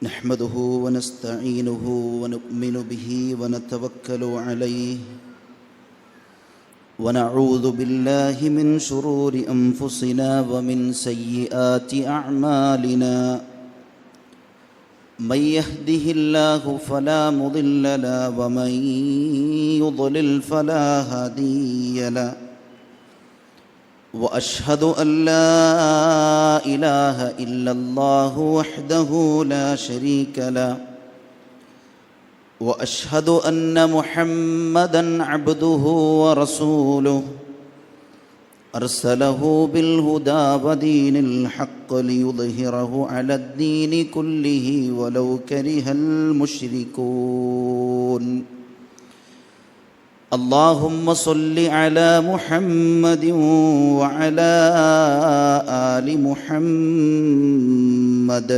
نحمده ونستعينه ونؤمن به ونتوكل عليه ونعوذ بالله من شرور أنفسنا ومن سيئات أعمالنا من يهده الله فلا مضل له ومن يضلل فلا هادي له وأشهد أن لا إله إلا الله وحده لا شريك له وأشهد أن محمدًا عبده ورسوله أرسله بالهدى ودين الحق ليظهره على الدين كله ولو كره المشركون اللهم صل على محمد وعلى آل محمد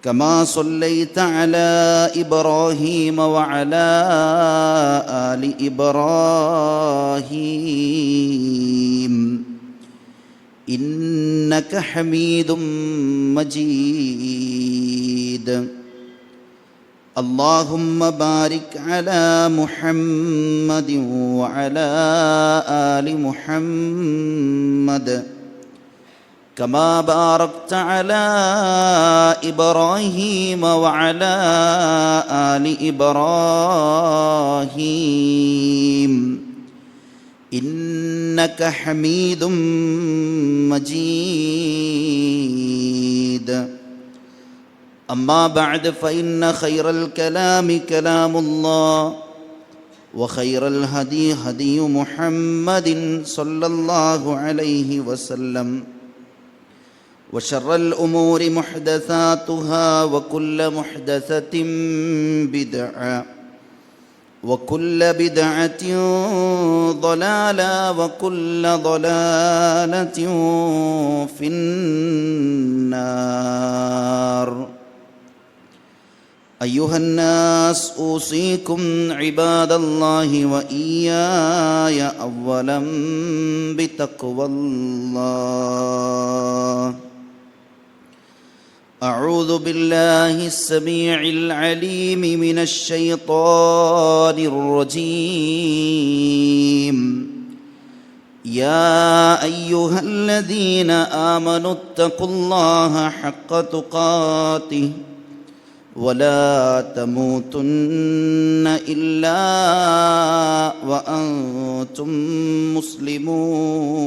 كما صليت على إبراهيم وعلى آل إبراهيم إنك حميد مجيد اللهم بارك على محمد وعلى آل محمد كما باركت على إبراهيم وعلى آل إبراهيم إنك حميد مجيد أما بعد فإن خير الكلام كلام الله وخير الهدي هدي محمد صلى الله عليه وسلم وشر الأمور محدثاتها وكل محدثة بدعة وكل بدعة ضلالة وكل ضلالة في النار أيها الناس أوصيكم عباد الله وإياي أولا بتقوى الله أعوذ بالله السميع العليم من الشيطان الرجيم يا أيها الذين آمنوا اتقوا الله حق تقاته ولا تموتن إلا وأنتم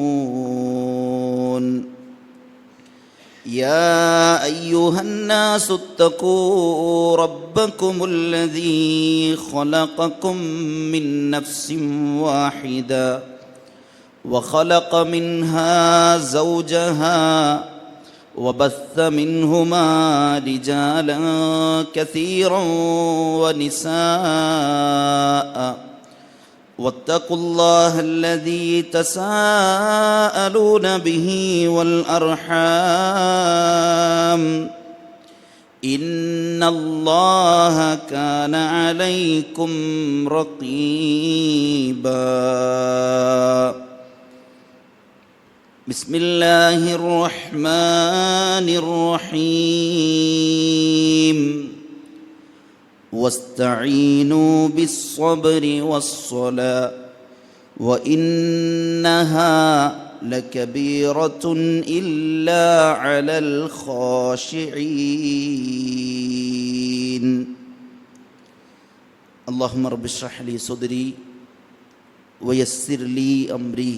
مسلمون يا أيها الناس اتقوا ربكم الذي خلقكم من نفس واحدة وخلق منها زوجها وبث منهما رجالا كثيرا ونساء واتقوا الله الذي تساءلون به والأرحام إن الله كان عليكم رقيبا بسم الله الرحمن الرحيم واستعينوا بالصبر والصلاة وإنها لكبيرة إلا على الخاشعين اللهم رب اشرح لي صدري ويسر لي أمري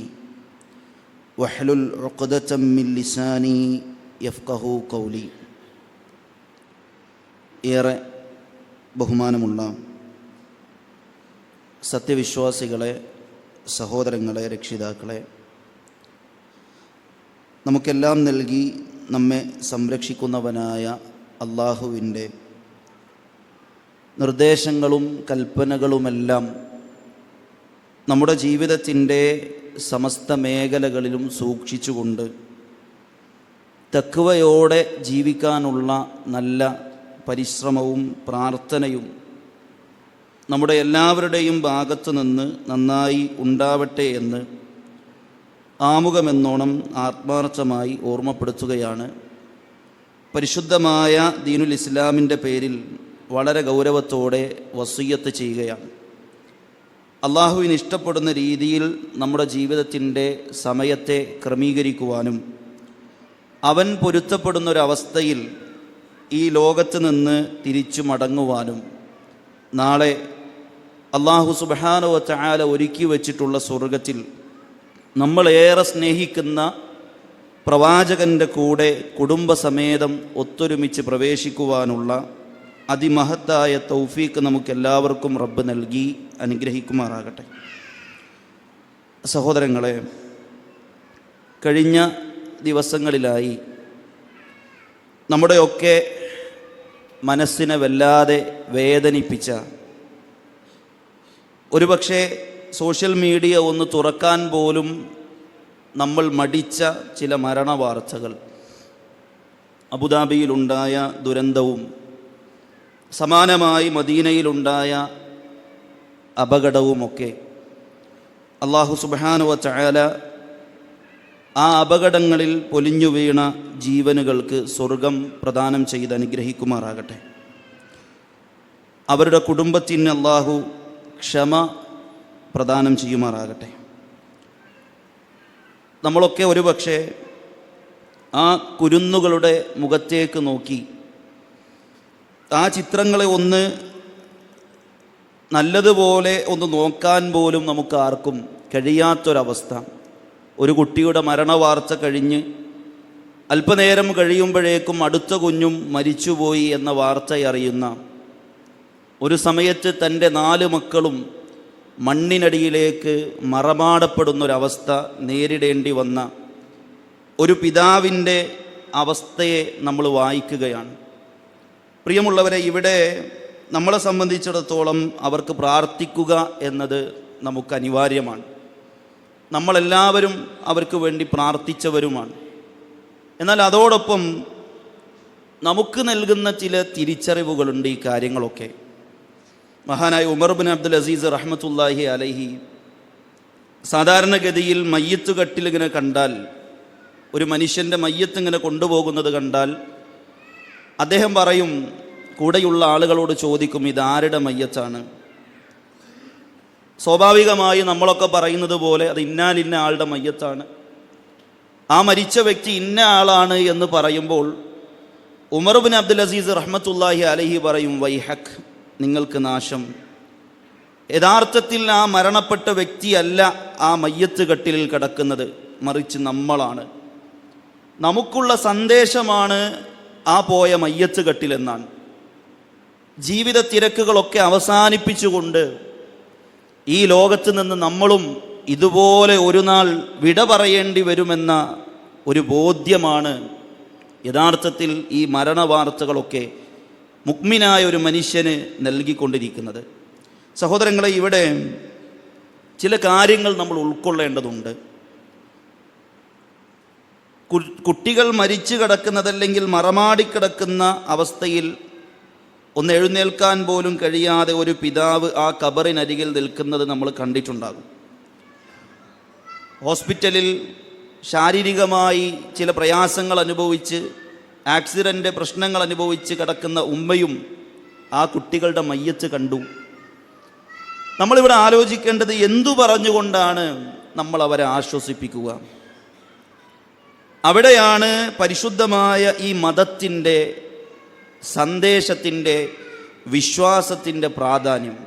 വഹ്ലുൽ ഉഖ്ദതം മിൻ ലിസാനി യഫ്ഖഹു ഖൗലി. ഏറെ ബഹുമാനമുള്ള സത്യവിശ്വാസികളെ, സഹോദരങ്ങളെ, രക്ഷിതാക്കളെ, നമുക്കെല്ലാം നൽകി നമ്മെ സംരക്ഷിക്കുന്നവനായ അള്ളാഹുവിൻ്റെ നിർദ്ദേശങ്ങളും കൽപ്പനകളുമെല്ലാം നമ്മുടെ ജീവിതത്തിൻ്റെ സമസ്ത മേഖലകളിലും സൂക്ഷിച്ചുകൊണ്ട് തഖ്വയോടെ ജീവിക്കാനുള്ള നല്ല പരിശ്രമവും പ്രാർത്ഥനയും നമ്മുടെ എല്ലാവരുടെയും ഭാഗത്തു നിന്ന് നന്നായി ഉണ്ടാവട്ടെ എന്ന് ആമുഖമെന്നോണം ആത്മാർത്ഥമായി ഓർമ്മപ്പെടുത്തുകയാണ്. പരിശുദ്ധമായ ദീനുൽ ഇസ്ലാമിൻ്റെ പേരിൽ വളരെ ഗൗരവത്തോടെ വസിയ്യത്ത് ചെയ്യുകയാണ്. അള്ളാഹുവിന് ഇഷ്ടപ്പെടുന്ന രീതിയിൽ നമ്മുടെ ജീവിതത്തിൻ്റെ സമയത്തെ ക്രമീകരിക്കുവാനും അവൻ പൊരുത്തപ്പെടുന്നൊരവസ്ഥയിൽ ഈ ലോകത്ത് നിന്ന് തിരിച്ചു മടങ്ങുവാനും നാളെ അള്ളാഹു സുബ്ഹാനഹു വ തആല ഒരുക്കി വച്ചിട്ടുള്ള സ്വർഗത്തിൽ നമ്മളേറെ സ്നേഹിക്കുന്ന പ്രവാചകൻ്റെ കൂടെ കുടുംബസമേതം ഒത്തൊരുമിച്ച് പ്രവേശിക്കുവാനുള്ള അതിമഹത്തായ തൗഫീക്ക് നമുക്കെല്ലാവർക്കും റബ്ബ് നൽകി അനുഗ്രഹിക്കുമാറാകട്ടെ. സഹോദരങ്ങളെ, കഴിഞ്ഞ ദിവസങ്ങളിലായി നമ്മുടെയൊക്കെ മനസ്സിനെ വല്ലാതെ വേദനിപ്പിച്ച, ഒരുപക്ഷെ സോഷ്യൽ മീഡിയ ഒന്ന് തുറക്കാൻ പോലും നമ്മൾ മടിച്ച ചില മരണവാർത്തകൾ, അബുദാബിയിലുണ്ടായ ദുരന്തവും സമാനമായി മദീനയിലുണ്ടായ അപകടവുമൊക്കെ അല്ലാഹു സുബ്ഹാനഹു വ തആല ആ അപകടങ്ങളിൽ പൊലിഞ്ഞു വീണ ജീവനുകൾക്ക് സ്വർഗം പ്രദാനം ചെയ്ത് അനുഗ്രഹിക്കുമാറാകട്ടെ. അവരുടെ കുടുംബത്തിന് അല്ലാഹു ക്ഷമ പ്രദാനം ചെയ്യുമാറാകട്ടെ. നമ്മളൊക്കെ ഒരുപക്ഷെ ആ കുരുന്നുകളുടെ മുഖത്തേക്ക് നോക്കി ആ ചിത്രങ്ങളെ ഒന്ന് നല്ലതുപോലെ ഒന്ന് നോക്കാൻ പോലും നമുക്ക് ആർക്കും കഴിയാത്തൊരവസ്ഥ. ഒരു കുട്ടിയുടെ മരണവാർത്ത കഴിഞ്ഞ് അല്പനേരം കഴിയുമ്പോഴേക്കും അടുത്ത കുഞ്ഞും മരിച്ചുപോയി എന്ന വാർത്തയറിയുന്ന, ഒരു സമയത്ത് തൻ്റെ 4 മക്കളും മണ്ണിനടിയിലേക്ക് മറമാടപ്പെടുന്നൊരവസ്ഥ നേരിടേണ്ടി വന്ന ഒരു പിതാവിൻ്റെ അവസ്ഥയെ നമ്മൾ വായിക്കുകയാണ്. പ്രിയമുള്ളവരെ, ഇവിടെ നമ്മളെ സംബന്ധിച്ചിടത്തോളം അവർക്ക് പ്രാർത്ഥിക്കുക എന്നത് നമുക്ക് അനിവാര്യമാണ്. നമ്മളെല്ലാവരും അവർക്ക് വേണ്ടി പ്രാർത്ഥിച്ചവരുമാണ്. എന്നാൽ അതോടൊപ്പം നമുക്ക് നൽകുന്ന ചില തിരിച്ചറിവുകളുണ്ട് ഈ കാര്യങ്ങളൊക്കെ. മഹാനായ ഉമർ ബിൻ അബ്ദുൽ അസീസ് റഹ്മത്തുള്ളാഹി അലൈഹി സാധാരണഗതിയിൽ മയ്യത്ത് കട്ടിലിങ്ങനെ കണ്ടാൽ, ഒരു മനുഷ്യൻ്റെ മയ്യത്ത് ഇങ്ങനെ കൊണ്ടുപോകുന്നത് കണ്ടാൽ അദ്ദേഹം പറയും, കൂടെയുള്ള ആളുകളോട് ചോദിക്കും, ഇതാരുടെ മയ്യത്താണ്? സ്വാഭാവികമായി നമ്മളൊക്കെ പറയുന്നത് പോലെ അത് ഇന്നാലിന്ന ആളുടെ മയ്യത്താണ്, ആ മരിച്ച വ്യക്തി ഇന്ന ആളാണ് എന്ന് പറയുമ്പോൾ ഉമർ ബിൻ അബ്ദുൽ അസീസ് റഹ്മത്തുള്ളാഹി അലൈഹി പറയും, വൈഹക്, നിങ്ങൾക്ക് നാശം. യഥാർത്ഥത്തിൽ ആ മരണപ്പെട്ട വ്യക്തിയല്ല ആ മയ്യത്ത് കട്ടിലിൽ കിടക്കുന്നത്, മറിച്ച് നമ്മളാണ്. നമുക്കുള്ള സന്ദേശമാണ് ആ പോയ മയ്യത്ത് കട്ടിലെന്നാണ്. ജീവിത തിരക്കുകളൊക്കെ അവസാനിപ്പിച്ചുകൊണ്ട് ഈ ലോകത്ത് നിന്ന് നമ്മളും ഇതുപോലെ ഒരു നാൾ വിട പറയേണ്ടി വരുമെന്ന ഒരു ബോധ്യമാണ് യഥാർത്ഥത്തിൽ ഈ മരണവാർത്തകളൊക്കെ മുഅ്മിനായ ഒരു മനുഷ്യന് നൽകിക്കൊണ്ടിരിക്കുന്നത്. സഹോദരങ്ങളെ, ഇവിടെ ചില കാര്യങ്ങൾ നമ്മൾ ഉൾക്കൊള്ളേണ്ടതുണ്ട്. കുട്ടികൾ മരിച്ചു കിടക്കുന്നതല്ലെങ്കിൽ മറമാടിക്കിടക്കുന്ന അവസ്ഥയിൽ ഒന്ന് എഴുന്നേൽക്കാൻ പോലും കഴിയാതെ ഒരു പിതാവ് ആ ഖബറിനരികിൽ നിൽക്കുന്നത് നമ്മൾ കണ്ടിട്ടുണ്ടാകും. ഹോസ്പിറ്റലിൽ ശാരീരികമായി ചില പ്രയാസങ്ങൾ അനുഭവിച്ച്, ആക്സിഡൻ്റ് പ്രശ്നങ്ങൾ അനുഭവിച്ച് കിടക്കുന്ന ഉമ്മയും ആ കുട്ടികളുടെ മയ്യത്ത് കണ്ടു. നമ്മളിവിടെ ആലോചിക്കേണ്ടത്, എന്തു പറഞ്ഞുകൊണ്ടാണ് നമ്മൾ അവരെ ആശ്വസിപ്പിക്കുക? അവിടെയാണ് പരിശുദ്ധമായ ഈ മതത്തിൻ്റെ, സന്ദേശത്തിൻ്റെ, വിശ്വാസത്തിൻ്റെ പ്രാധാന്യം.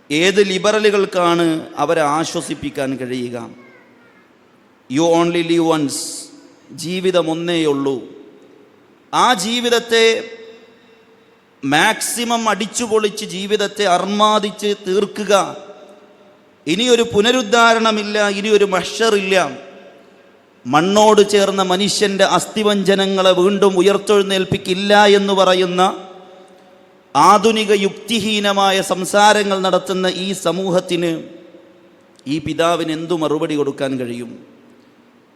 ഏത് ലിബറലുകൾക്കാണ് അവരെ ആശ്വസിപ്പിക്കാൻ കഴിയുക? യു ഓൺലി ലിവ് വൺസ്, ജീവിതം ഒന്നേയുള്ളൂ. ആ ജീവിതത്തെ മാക്സിമം അടിച്ചുപൊളിച്ച് ജീവിതത്തെ അർമാദിച്ച് തീർക്കുക. ഇനിയൊരു പുനരുദ്ധാരണമില്ല, ഇനിയൊരു മഹ്ശറില്ല. മണ്ണോട് ചേർന്ന മനുഷ്യൻ്റെ അസ്ഥിവഞ്ചനങ്ങളെ വീണ്ടും ഉയർത്തെഴുന്നേൽപ്പിക്കില്ല എന്ന് പറയുന്ന ആധുനിക യുക്തിഹീനമായ സംസാരങ്ങൾ നടത്തുന്ന ഈ സമൂഹത്തിന്, ഈ പിതാവിന് എന്തു മറുപടി കൊടുക്കാൻ കഴിയും?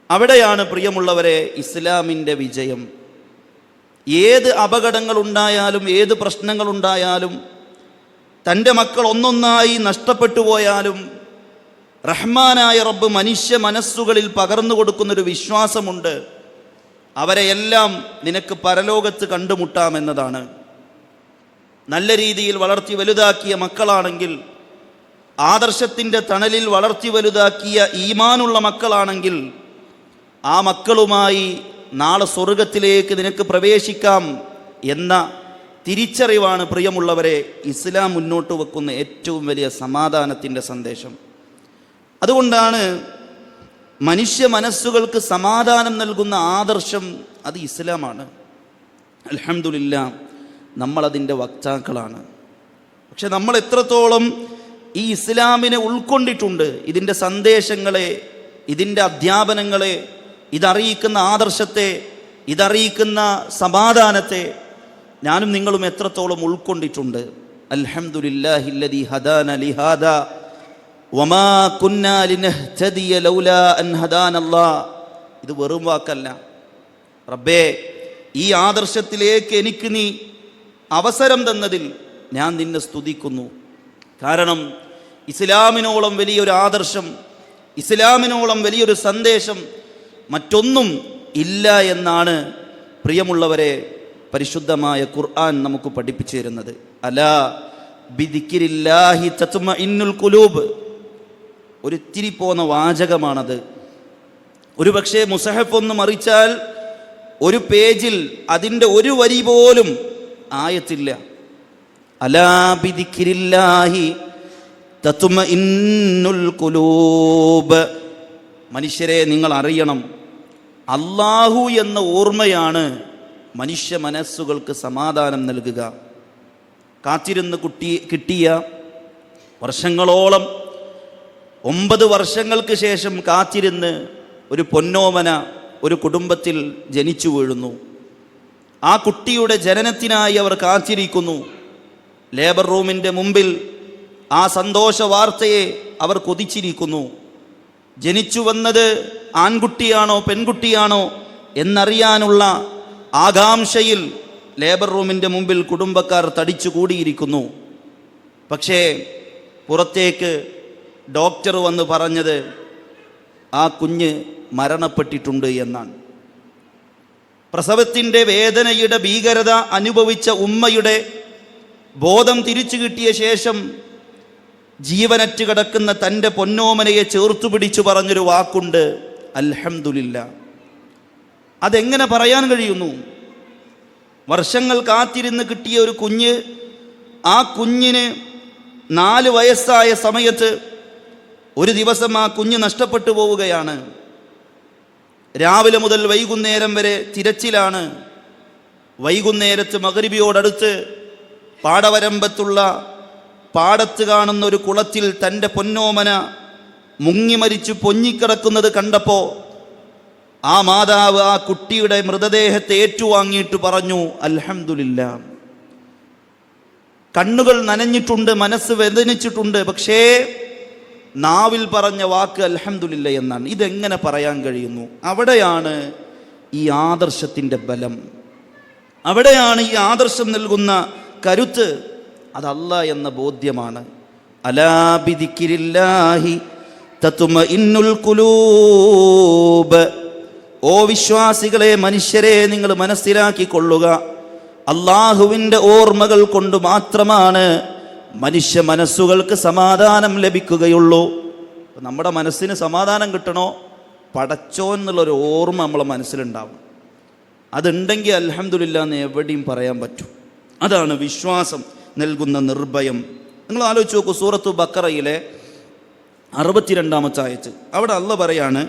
അവിടെയാണ് പ്രിയമുള്ളവരെ ഇസ്ലാമിൻ്റെ വിജയം. ഏത് അപകടങ്ങളുണ്ടായാലും, ഏത് പ്രശ്നങ്ങളുണ്ടായാലും, തൻ്റെ മക്കൾ ഒന്നൊന്നായി നഷ്ടപ്പെട്ടു പോയാലും റഹ്മാനായ റബ്ബ് മനുഷ്യ മനസ്സുകളിൽ പകർന്നു കൊടുക്കുന്നൊരു വിശ്വാസമുണ്ട്. അവരെയെല്ലാം നിനക്ക് പരലോകത്ത് കണ്ടുമുട്ടാമെന്നതാണ്. നല്ല രീതിയിൽ വളർത്തി വലുതാക്കിയ മക്കളാണെങ്കിൽ, ആദർശത്തിൻ്റെ തണലിൽ വളർത്തി വലുതാക്കിയ ഈമാനുള്ള മക്കളാണെങ്കിൽ, ആ മക്കളുമായി നാളെ സ്വർഗത്തിലേക്ക് നിനക്ക് പ്രവേശിക്കാം എന്ന തിരിച്ചറിവാണ് പ്രിയമുള്ളവരെ ഇസ്ലാം മുന്നോട്ട് വെക്കുന്ന ഏറ്റവും വലിയ സമാധാനത്തിൻ്റെ സന്ദേശം. അതുകൊണ്ടാണ് മനുഷ്യ മനസ്സുകൾക്ക് സമാധാനം നൽകുന്ന ആദർശം അത് ഇസ്ലാമാണ്. അൽഹംദുലില്ലാഹ് നമ്മളതിൻ്റെ വക്താക്കളാണ്. പക്ഷെ നമ്മൾ എത്രത്തോളം ഈ ഇസ്ലാമിനെ ഉൾക്കൊണ്ടിട്ടുണ്ട്, ഇതിൻ്റെ സന്ദേശങ്ങളെ, ഇതിൻ്റെ അധ്യാപനങ്ങളെ, ഇതറിയിക്കുന്ന ആദർശത്തെ, ഇതറിയിക്കുന്ന സമാധാനത്തെ ഞാനും നിങ്ങളും എത്രത്തോളം ഉൾക്കൊണ്ടിട്ടുണ്ട്. അൽഹംദുലില്ലാഹില്ലദീ ഹദാന ലിഹാദാ വമാ കുന്നാ ലിനഹ്തദിയ ലൗലാ അൻ ഹദാനല്ലാഹ്. ഇത് വെറും വാക്കല്ല. റബ്ബേ, ഈ ആദർശത്തിലേക്ക് എനിക്ക് നീ അവസരം തന്നതിൽ ഞാൻ നിന്നെ സ്തുതിക്കുന്നു. കാരണം ഇസ്ലാമിനോളം വലിയൊരു ആദർശം, ഇസ്ലാമിനോളം വലിയൊരു സന്ദേശം മറ്റൊന്നും ഇല്ല എന്നാണ് പ്രിയമുള്ളവരെ പരിശുദ്ധമായ ഖുർആൻ നമുക്ക് പഠിപ്പിച്ചു തരുന്നത്. അലാ ബിദിക്രില്ലാഹി തത്മഇന്നുൽ ഖുലൂബ്. ഒരിത്തിരി പോന്ന വാചകമാണത്. ഒരു പക്ഷേ മുസഹഫ് ഒന്ന് മറിച്ചാൽ ഒരു പേജിൽ അതിൻ്റെ ഒരു വരി പോലും ആയത്തില്ല. അലാ ബിദിക്രില്ലാഹി തത്മഇന്നുൽ ഖുലൂബ്. മനുഷ്യരെ, നിങ്ങൾ അറിയണം, അല്ലാഹു എന്ന ഓർമ്മയാണ് മനുഷ്യ മനസ്സുകൾക്ക് സമാധാനം നൽകുക. കാത്തിരുന്ന് കിട്ടിയ വർഷങ്ങളോളം, 9 വർഷങ്ങൾക്ക് ശേഷം കാത്തിരുന്ന് ഒരു പൊന്നോമന ഒരു കുടുംബത്തിൽ ജനിച്ചു വീഴുന്നു. ആ കുട്ടിയുടെ ജനനത്തിനായി അവർ കാത്തിരിക്കുന്നു. ലേബർ റൂമിൻ്റെ മുമ്പിൽ ആ സന്തോഷ വാർത്തയെ അവർ കൊതിച്ചിരിക്കുന്നു. ജനിച്ചു വന്നത് ആൺകുട്ടിയാണോ പെൺകുട്ടിയാണോ എന്നറിയാനുള്ള ആകാംക്ഷയിൽ ലേബർ റൂമിൻ്റെ മുമ്പിൽ കുടുംബക്കാർ തടിച്ചു കൂടിയിരിക്കുന്നു. പക്ഷേ പുറത്തേക്ക് ഡോക്ടർ വന്ന് പറഞ്ഞത് ആ കുഞ്ഞ് മരണപ്പെട്ടിട്ടുണ്ട് എന്നാണ്. പ്രസവത്തിൻ്റെ വേദനയുടെ ഭീകരത അനുഭവിച്ച ഉമ്മയുടെ ബോധം തിരിച്ചു കിട്ടിയ ശേഷം ജീവനറ്റ് കിടക്കുന്ന തൻ്റെ പൊന്നോമനയെ ചേർത്തു പിടിച്ചു പറഞ്ഞൊരു വാക്കുണ്ട്, അൽഹംദുലില്ലാഹ്. അതെങ്ങനെ പറയാൻ കഴിയുന്നു? വർഷങ്ങൾ കാത്തിരുന്ന് കിട്ടിയ ഒരു കുഞ്ഞ്, ആ കുഞ്ഞിന് 4 വയസ്സായ സമയത്ത് ഒരു ദിവസം ആ കുഞ്ഞ് നഷ്ടപ്പെട്ടു പോവുകയാണ്. രാവിലെ മുതൽ വൈകുന്നേരം വരെ തിരച്ചിലാണ്. വൈകുന്നേരത്ത് മഗ്രിബിയോടടുത്ത് പാടവരമ്പത്തുള്ള പാടത്ത് കാണുന്ന ഒരു കുളത്തിൽ തൻ്റെ പൊന്നോമന മുങ്ങി മരിച്ചു പൊങ്ങിക്കിടക്കുന്നത് കണ്ടപ്പോൾ ആ മാതാവ് ആ കുട്ടിയുടെ മൃതദേഹത്തെ ഏറ്റുവാങ്ങിയിട്ട് പറഞ്ഞു, അൽഹംദുലില്ലാഹ്. കണ്ണുകൾ നനഞ്ഞിട്ടുണ്ട്, മനസ്സ് വേദനിച്ചിട്ടുണ്ട്, പക്ഷേ നാവിൽ പറഞ്ഞ വാക്ക് അൽഹംദുലില്ലാഹ് എന്നാണ്. ഇതെങ്ങനെ പറയാൻ കഴിയുന്നു? അവിടെയാണ് ഈ ആദർശത്തിൻ്റെ ബലം, അവിടെയാണ് ഈ ആദർശം നൽകുന്ന കരുത്ത്. അത് അല്ലാഹ് എന്ന ബോധ്യമാണ്. അലാ ബിദിക്രില്ലാഹി തത്മഇന്നുൽ ഖുലൂബ്. ഓ വിശ്വാസികളെ, മനുഷ്യരെ, നിങ്ങൾ മനസ്സിലാക്കിക്കൊള്ളുക, അള്ളാഹുവിൻ്റെ ഓർമ്മകൾ കൊണ്ട് മാത്രമാണ് മനുഷ്യ മനസ്സുകൾക്ക് സമാധാനം ലഭിക്കുകയുള്ളൂ. നമ്മുടെ മനസ്സിന് സമാധാനം കിട്ടണോ? പടച്ചോൻ എന്നുള്ളൊരു ഓർമ്മ നമ്മളെ മനസ്സിലുണ്ടാവും. അതുണ്ടെങ്കിൽ അൽഹംദുലില്ലാഹ് എന്ന് എവിടെയും പറയാൻ പറ്റും. അതാണ് വിശ്വാസം നൽകുന്ന നിർഭയം. നിങ്ങൾ ആലോചിച്ച് നോക്കൂ, സൂറത്തു ബഖറയിലെ 62-ാമത്തെ ആയത്ത്. അവിടെ അല്ലാഹ് പറയാണ്,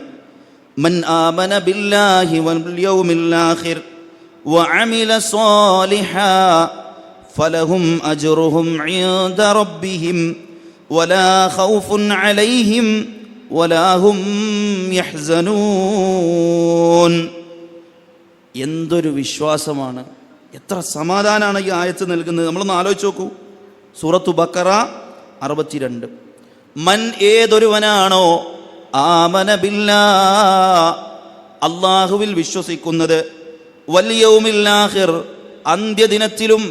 മൻ ആമന ബില്ലാഹി വൽ യൗമിൽ ആഖിർ വഅമില സ്വാലിഹാ ഫലഹും അജ്റുഹും ഇൻദ റബ്ബിഹിം വലാ ഖൗഫുൻ അലൈഹിം വലാ ഹും യഹ്സനൂൻ. എന്തൊരു വിശ്വാസമാണ്, എത്ര സമാധാനമാണ് ഈ ആയത്ത് നൽകുന്നത്. നമ്മളൊന്ന് ആലോചിച്ച് നോക്കൂ. സൂറത്തു ബഖറ 62. മൻ, ഏതൊരുവനാണോ ആമന ബില്ലാഹ്, അല്ലാഹുവിൽ വിശ്വസിക്കുന്നത്, വൽ യൗമിൽ ആഖിർ, അന്ത്യദിനത്തിലും,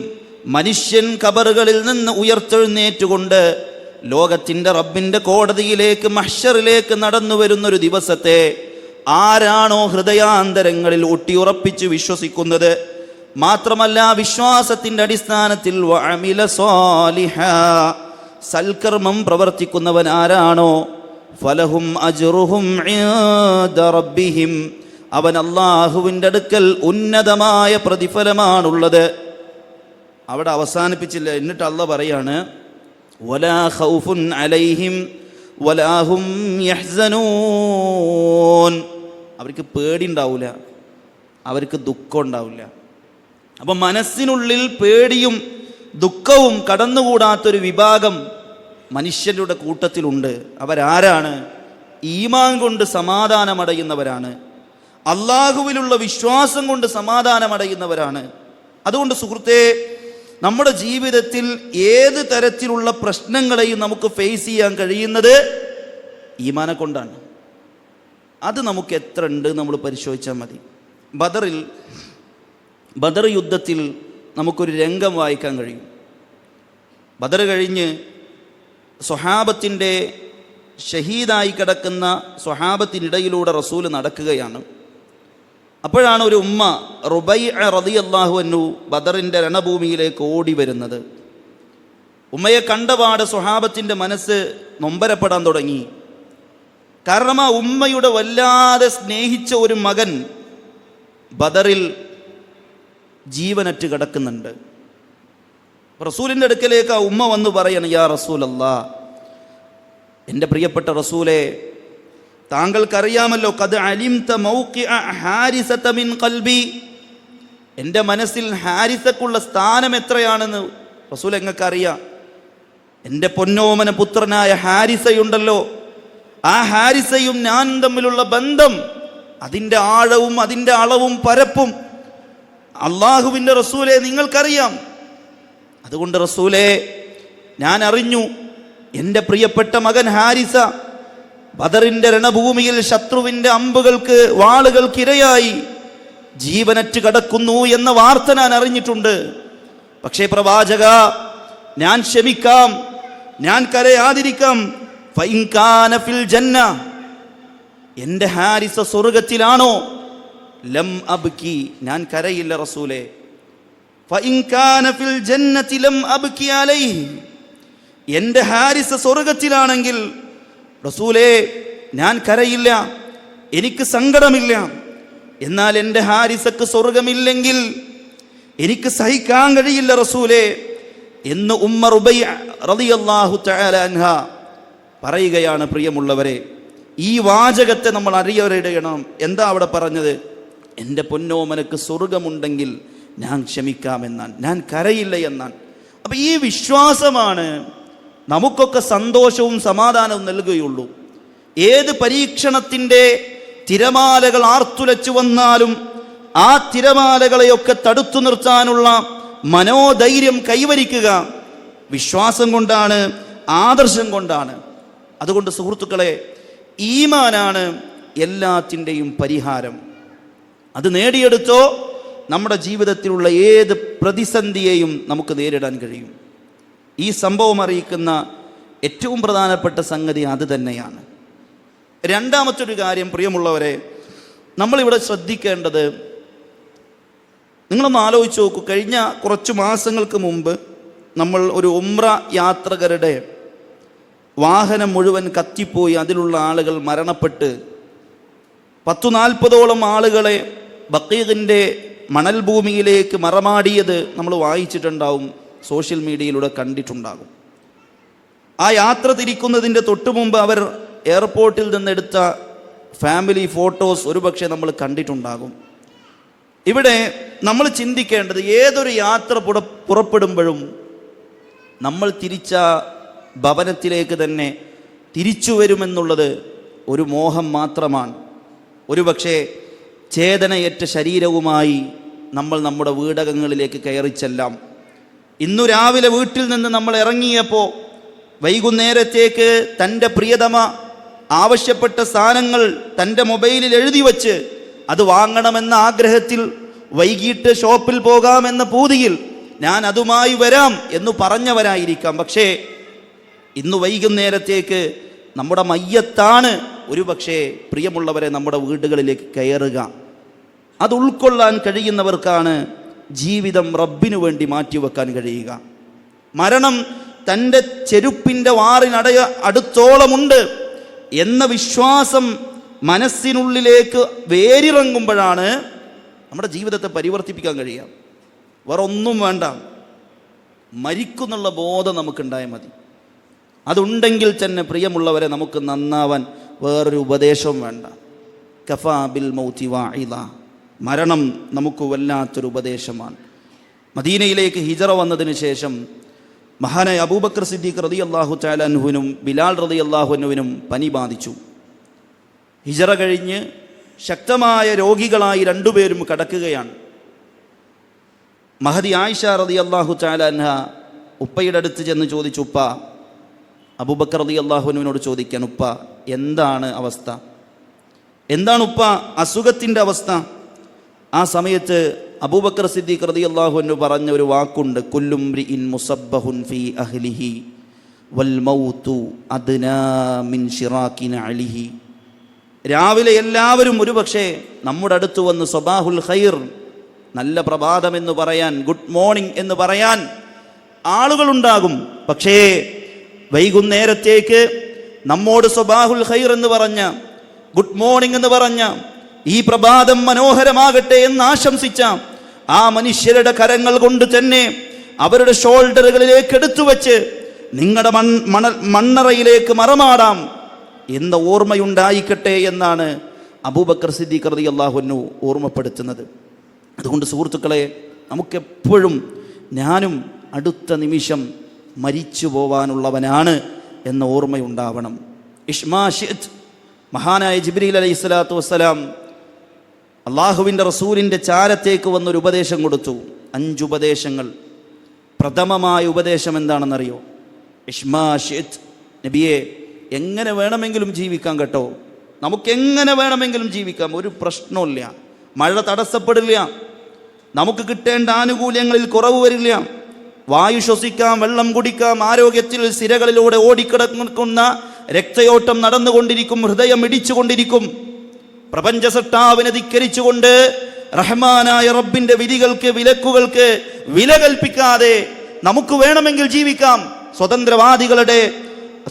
മനുഷ്യൻ ഖബറുകളിൽ നിന്ന് ഉയർത്തെഴുന്നേറ്റുകൊണ്ട് ലോകത്തിൻ്റെ റബ്ബിൻ്റെ കോടതിയിലേക്ക്, മഹ്ശറിലേക്ക് നടന്നു വരുന്നൊരു ദിവസത്തെ ആരാണോ ഹൃദയാന്തരങ്ങളിൽ ഒട്ടിയുറപ്പിച്ച് വിശ്വസിക്കുന്നത്, മാത്രമല്ല വിശ്വാസത്തിൻ്റെ അടിസ്ഥാനത്തിൽ വഅമില സ്വാലിഹാ, സൽക്കർമ്മം പ്രവർത്തിക്കുന്നവൻ ആരാണോ, ഫലഹും അജ്റുഹും ഇൻദ റബ്ബിഹിം, അവൻ അല്ലാഹുവിൻ്റെ അടുക്കൽ ഉന്നതമായ പ്രതിഫലമാണുള്ളത്. അവിടെ അവസാനിപ്പിച്ചില്ല. എന്നിട്ട് അല്ലാഹ് പറയാണ്, വലാ ഖൗഫുൻ അലൈഹിം വലാ ഹും യഹ്സനൂൻ, അവർക്ക് പേടി ഉണ്ടാവില്ല, അവർക്ക് ദുഃഖം ഉണ്ടാവില്ല. അപ്പം മനസ്സിനുള്ളിൽ പേടിയും ദുഃഖവും കടന്നുകൂടാത്തൊരു വിഭാഗം മനുഷ്യരുടെ കൂട്ടത്തിലുണ്ട്. അവരാരാണ്? ഈമാൻ കൊണ്ട് സമാധാനമടയുന്നവരാണ്, അള്ളാഹുവിലുള്ള വിശ്വാസം കൊണ്ട് സമാധാനമടയുന്നവരാണ്. അതുകൊണ്ട് സുഹൃത്തേ, നമ്മുടെ ജീവിതത്തിൽ ഏത് തരത്തിലുള്ള പ്രശ്നങ്ങളെയും നമുക്ക് ഫേസ് ചെയ്യാൻ കഴിയുന്നത് ഈമാനെ കൊണ്ടാണ്. അത് നമുക്ക് എത്ര ഉണ്ട് നമ്മൾ പരിശോധിച്ചാൽ മതി. ബദർ യുദ്ധത്തിൽ നമുക്കൊരു രംഗം വായിക്കാൻ കഴിയും. ബദർ കഴിഞ്ഞ് സ്വഹാബത്തിൻ്റെ ഷഹീദായി കിടക്കുന്ന സ്വഹാബത്തിനിടയിലൂടെ റസൂൽ നടക്കുകയാണ്. അപ്പോഴാണ് ഒരു ഉമ്മ റുബൈഅ റളിയല്ലാഹു അൻഹു ബദറിൻ്റെ രണഭൂമിയിലേക്ക് ഓടി വരുന്നത്. ഉമ്മയെ കണ്ടപാട് സ്വഹാബത്തിൻ്റെ മനസ്സ് നൊമ്പരപ്പെടാൻ തുടങ്ങി. കാരണം ആ ഉമ്മയുടെ വല്ലാതെ സ്നേഹിച്ച ഒരു മകൻ ബദറിൽ ജീവനറ്റ് കിടക്കുന്നുണ്ട്. റസൂലിൻ്റെ അടുക്കലേക്ക് ആ ഉമ്മ വന്ന് പറയണം, യാ റസൂലല്ലാ, എൻ്റെ പ്രിയപ്പെട്ട റസൂലേ, താങ്കൾക്കറിയാമല്ലോ, ഖദ് അലിംത മൗഖിഅ ഹാരിസത മിൻ ഖൽബി, എൻ്റെ മനസ്സിൽ ഹാരിസക്കുള്ള സ്ഥാനം എത്രയാണെന്ന് റസൂൽ എങ്ങൾക്കറിയാം. എൻ്റെ പൊന്നോമന പുത്രനായ ഹാരിസയുണ്ടല്ലോ, ആ ഹാരിസയും ഞാൻ തമ്മിലുള്ള ബന്ധം, അതിൻ്റെ ആഴവും അതിൻ്റെ അളവും പരപ്പും അള്ളാഹുവിൻ്റെ റസൂലെ നിങ്ങൾക്കറിയാം. അതുകൊണ്ട് റസൂലെ, ഞാൻ അറിഞ്ഞു എൻ്റെ പ്രിയപ്പെട്ട മകൻ ഹാരിസ ബദറിൻ്റെ രണഭൂമിയിൽ ശത്രുവിൻ്റെ അമ്പുകൾക്ക് വാളുകൾക്കിരയായി ജീവനറ്റ് കടക്കുന്നു എന്ന വാർത്ത ഞാൻ അറിഞ്ഞിട്ടുണ്ട്. പക്ഷേ പ്രവാചക, ഞാൻ ക്ഷമിക്കാം, ഞാൻ കരയാതിരിക്കാം. ഫഇൻ കാന ഫിൽ ജന്ന, എൻ്റെ ഹാരിസ സ്വർഗത്തിലാണോ, ലം അബ്കി, ഞാൻ കരയില്ല റസൂലേ. ഫഇൻ കാന ഫിൽ ജന്നതി ലം അബ്കി അലൈഹി, എൻ്റെ ഹാരിസ സ്വർഗത്തിലാണെങ്കിൽ റസൂലേ ഞാൻ കരയില്ല, എനിക്ക് സങ്കടമില്ല. എന്നാൽ എൻ്റെ ഹാരിസക്ക് സ്വർഗമില്ലെങ്കിൽ എനിക്ക് സഹിക്കാൻ കഴിയില്ല റസൂലേ എന്ന് ഉമ്മ റുബൈഅ റളിയല്ലാഹു തആല അൻഹ പറയുകയാണ്. പ്രിയമുള്ളവരെ, ഈ വാചകത്തെ നമ്മൾ അറിയണം. എന്താ അവിടെ പറഞ്ഞത്? എൻ്റെ പൊന്നോമനക്ക് സ്വർഗമുണ്ടെങ്കിൽ ഞാൻ ക്ഷമിക്കാമെന്നാണ്, ഞാൻ കരയില്ല എന്നാണ്. അപ്പം ഈ വിശ്വാസമാണ് നമുക്കൊക്കെ സന്തോഷവും സമാധാനവും നൽകുകയുള്ളൂ. ഏത് പരീക്ഷണത്തിൻ്റെ തിരമാലകൾ ആർത്തുലച്ചു വന്നാലും ആ തിരമാലകളെയൊക്കെ തടുത്തു നിർത്താനുള്ള മനോധൈര്യം കൈവരിക്കുക വിശ്വാസം കൊണ്ടാണ്, ആദർശം കൊണ്ടാണ്. അതുകൊണ്ട് സുഹൃത്തുക്കളെ, ഈമാനാണ് എല്ലാത്തിൻ്റെയും പരിഹാരം. അത് നേടിയെടുത്തോ നമ്മുടെ ജീവിതത്തിലുള്ള ഏത് പ്രതിസന്ധിയെയും നമുക്ക് നേരിടാൻ കഴിയും. ഈ സംഭവം അറിയിക്കുന്ന ഏറ്റവും പ്രധാനപ്പെട്ട സംഗതി അത് തന്നെയാണ്. രണ്ടാമത്തൊരു കാര്യം, പ്രിയമുള്ളവരെ, നമ്മളിവിടെ ശ്രദ്ധിക്കേണ്ടത്, നിങ്ങളൊന്ന് ആലോചിച്ച് നോക്കൂ. കഴിഞ്ഞ കുറച്ച് മാസങ്ങൾക്ക് മുമ്പ് നമ്മൾ ഒരു ഉംറ യാത്രികരുടെ വാഹനം മുഴുവൻ കത്തിപ്പോയി, അതിലുള്ള ആളുകൾ മരണപ്പെട്ട് 10-40ഓളം ആളുകളെ ബഖീഖിൻ്റെ മണൽ ഭൂമിയിലേക്ക് മറമാടിയത് നമ്മൾ വായിച്ചിട്ടുണ്ടാവും, സോഷ്യൽ മീഡിയയിലൂടെ കണ്ടിട്ടുണ്ടാകും. ആ യാത്ര തിരിക്കുന്നതിൻ്റെ തൊട്ടു മുമ്പ് അവർ എയർപോർട്ടിൽ നിന്നെടുത്ത ഫാമിലി ഫോട്ടോസ് ഒരുപക്ഷെ നമ്മൾ കണ്ടിട്ടുണ്ടാകും. ഇവിടെ നമ്മൾ ചിന്തിക്കേണ്ടത്, ഏതൊരു യാത്ര പുറപ്പെടുമ്പോഴും നമ്മൾ തിരിച്ച ഭവനത്തിലേക്ക് തന്നെ തിരിച്ചു വരുമെന്നുള്ളത് ഒരു മോഹം മാത്രമാണ്. ഒരുപക്ഷെ ചേതനയേറ്റ ശരീരവുമായി നമ്മൾ നമ്മുടെ വീടകങ്ങളിലേക്ക് കയറിച്ചെല്ലാം. ഇന്നു രാവിലെ വീട്ടിൽ നിന്ന് നമ്മൾ ഇറങ്ങിയപ്പോൾ വൈകുന്നേരത്തേക്ക് തൻ്റെ പ്രിയതമ ആവശ്യപ്പെട്ട സാധനങ്ങൾ തൻ്റെ മൊബൈലിൽ എഴുതി വച്ച് അത് വാങ്ങണമെന്ന ആഗ്രഹത്തിൽ, വൈകിട്ട് ഷോപ്പിൽ പോകാമെന്ന പൂതിയിൽ ഞാൻ അതുമായി വരാം എന്ന് പറഞ്ഞവരായിരിക്കാം. പക്ഷേ ഇന്ന് വൈകുന്നേരത്തേക്ക് നമ്മുടെ മയ്യത്താണ് ഒരു പക്ഷേ പ്രിയമുള്ളവരെ നമ്മുടെ വീടുകളിലേക്ക് കയറുക. അത് ഉൾക്കൊള്ളാൻ കഴിയുന്നവർക്കാണ് ജീവിതം റബ്ബിനു വേണ്ടി മാറ്റിവെക്കാൻ കഴിയുക. മരണം തൻ്റെ ചെരുപ്പിൻ്റെ അടുത്തോളമുണ്ട് എന്ന വിശ്വാസം മനസ്സിനുള്ളിലേക്ക് വേരിറങ്ങുമ്പോഴാണ് നമ്മുടെ ജീവിതത്തെ പരിവർത്തിപ്പിക്കാൻ കഴിയുക. വേറെ ഒന്നും വേണ്ട, മരിക്കുന്നുള്ള ബോധം നമുക്കുണ്ടായാൽ മതി. അതുണ്ടെങ്കിൽ തന്നെ പ്രിയമുള്ളവരെ നമുക്ക് നന്നാവാൻ വേറൊരു ഉപദേശവും വേണ്ട. കഫാ ബിൽ മൗതി വാഇദ, മരണം നമുക്ക് വല്ലാത്തൊരു ഉപദേശമാണ്. മദീനയിലേക്ക് ഹിജറ വന്നതിന് ശേഷം മഹാനായ അബൂബക്കർ സിദ്ദീഖ് റളിയല്ലാഹു തആല അൻഹുവിനും ബിലാൽ റളിയല്ലാഹു അൻഹുവിനും പനി ബാധിച്ചു. ഹിജറ കഴിഞ്ഞ് ശക്തമായ രോഗികളായി രണ്ടുപേരും കിടക്കുകയാണ്. മഹദി ആയിഷ റളിയല്ലാഹു തആല അൻഹ ഉപ്പയുടെ അടുത്ത് ചെന്ന് ചോദിച്ചു, ഉപ്പ, അബൂബക്കർ റളിയല്ലാഹു അൻഹുവിനോട് ചോദിക്കാൻ, ഉപ്പ എന്താണ് അവസ്ഥ, എന്താണ് ഉപ്പ അസുഖത്തിൻ്റെ അവസ്ഥ? ആ സമയത്ത് അബൂബക്കർ സിദ്ദീഖ് റളിയല്ലാഹു അൻഹു പറഞ്ഞ ഒരു വാക്കുണ്ട്, കുല്ലുംരിഇൻ മുസബ്ബഹുൻ ഫീ അഹ്ലിഹി വൽ മൗതു അദ്നാ മിൻ ശിറാകിന അലിഹി. രാവിലെ എല്ലാവരും ഒരുപക്ഷെ നമ്മുടെ അടുത്ത് വന്ന് സബാഹുൽ ഖൈർ, നല്ല പ്രഭാതമെന്ന് പറയാൻ, ഗുഡ് മോർണിംഗ് എന്ന് പറയാൻ ആളുകളുണ്ടാകും. പക്ഷേ വൈകുന്നേരത്തേക്ക് നമ്മോട് സബാഹുൽ ഖൈർ എന്ന് പറഞ്ഞ, ഗുഡ് മോർണിംഗ് എന്ന് പറഞ്ഞ, ഈ പ്രഭാതം മനോഹരമാകട്ടെ എന്ന് ആശംസിച്ച ആ മനുഷ്യരുടെ കരങ്ങൾ കൊണ്ട് തന്നെ അവരുടെ ഷോൾഡറുകളിലേക്ക് എടുത്തു വെച്ച് നിങ്ങളുടെ മണ്ണറയിലേക്ക് മറമാടാം എന്ന ഓർമ്മയുണ്ടായിക്കട്ടെ എന്നാണ് അബൂബക്കർ സിദ്ദീഖ് റളിയല്ലാഹു അൻഹു ഓർമ്മപ്പെടുത്തുന്നത്. അതുകൊണ്ട് സുഹൃത്തുക്കളെ, നമുക്കെപ്പോഴും ഞാനും അടുത്ത നിമിഷം മരിച്ചു പോവാനുള്ളവനാണ് എന്ന ഓർമ്മയുണ്ടാവണം. ഇഷ്മാഷിത്, മഹാനായ ജിബ്രീൽ അലൈഹിസ്സലാത്തു വസ്സലാം അള്ളാഹുവിൻ്റെ റസൂലിൻ്റെ ചാരത്തേക്ക് വന്നൊരു ഉപദേശം കൊടുത്തു. 5 ഉപദേശങ്ങൾ. പ്രഥമമായ ഉപദേശം എന്താണെന്നറിയോ? ഇഷ്മാഷിത്, നബിയെ, എങ്ങനെ വേണമെങ്കിലും ജീവിക്കാം കേട്ടോ, നമുക്കെങ്ങനെ വേണമെങ്കിലും ജീവിക്കാം, ഒരു പ്രശ്നമില്ല, മഴ തടസ്സപ്പെടില്ല, നമുക്ക് കിട്ടേണ്ട ആനുകൂല്യങ്ങളിൽ കുറവ് വരില്ല, വായു ശ്വസിക്കാം, വെള്ളം കുടിക്കാം, ആരോഗ്യത്തിൽ സിരകളിലൂടെ ഓടിക്കിടക്കുന്ന രക്തയോട്ടം നടന്നുകൊണ്ടിരിക്കും, ഹൃദയം ഇടിച്ചുകൊണ്ടിരിക്കും. പ്രപഞ്ച സൃഷ്ടാവിനെ ധിക്കരിച്ചുകൊണ്ട് റഹ്മാനായ റബ്ബിന്റെ വിധികൾക്ക് വിലക്കുകൾക്ക് വില കൽപ്പിക്കാതെ നമുക്ക് വേണമെങ്കിൽ ജീവിക്കാം. സ്വതന്ത്രവാദികളുടെ,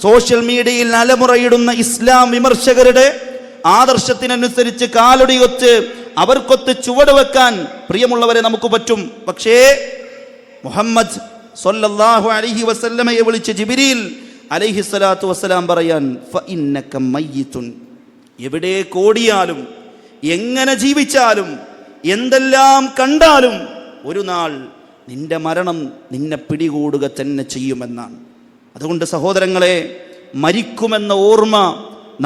സോഷ്യൽ മീഡിയയിൽ അലമുറയിടുന്ന ഇസ്ലാം വിമർശകരുടെ ആദർശത്തിനനുസരിച്ച് കാലൊടിയൊത്ത് അവർക്കൊത്ത് ചുവട് വെക്കാൻ പ്രിയമുള്ളവരെ നമുക്ക് പറ്റും. പക്ഷേ മുഹമ്മദ് സ്വല്ലല്ലാഹു അലൈഹി വസല്ലമയെ വിളിച്ച് ജിബ്രീൽ അലൈഹിസ്സലാത്തു വസ്സലാം പറയാൻ, ഫഇന്നക മയ്യിത്തുൻ, എവിടെ കോടിയാലും എങ്ങനെ ജീവിച്ചാലും എന്തെല്ലാം കണ്ടാലും ഒരു നാൾ നിന്റെ മരണം നിന്നെ പിടികൂടുക തന്നെ ചെയ്യുമെന്നാണ്. അതുകൊണ്ട് സഹോദരങ്ങളെ, മരിക്കുമെന്ന ഓർമ്മ,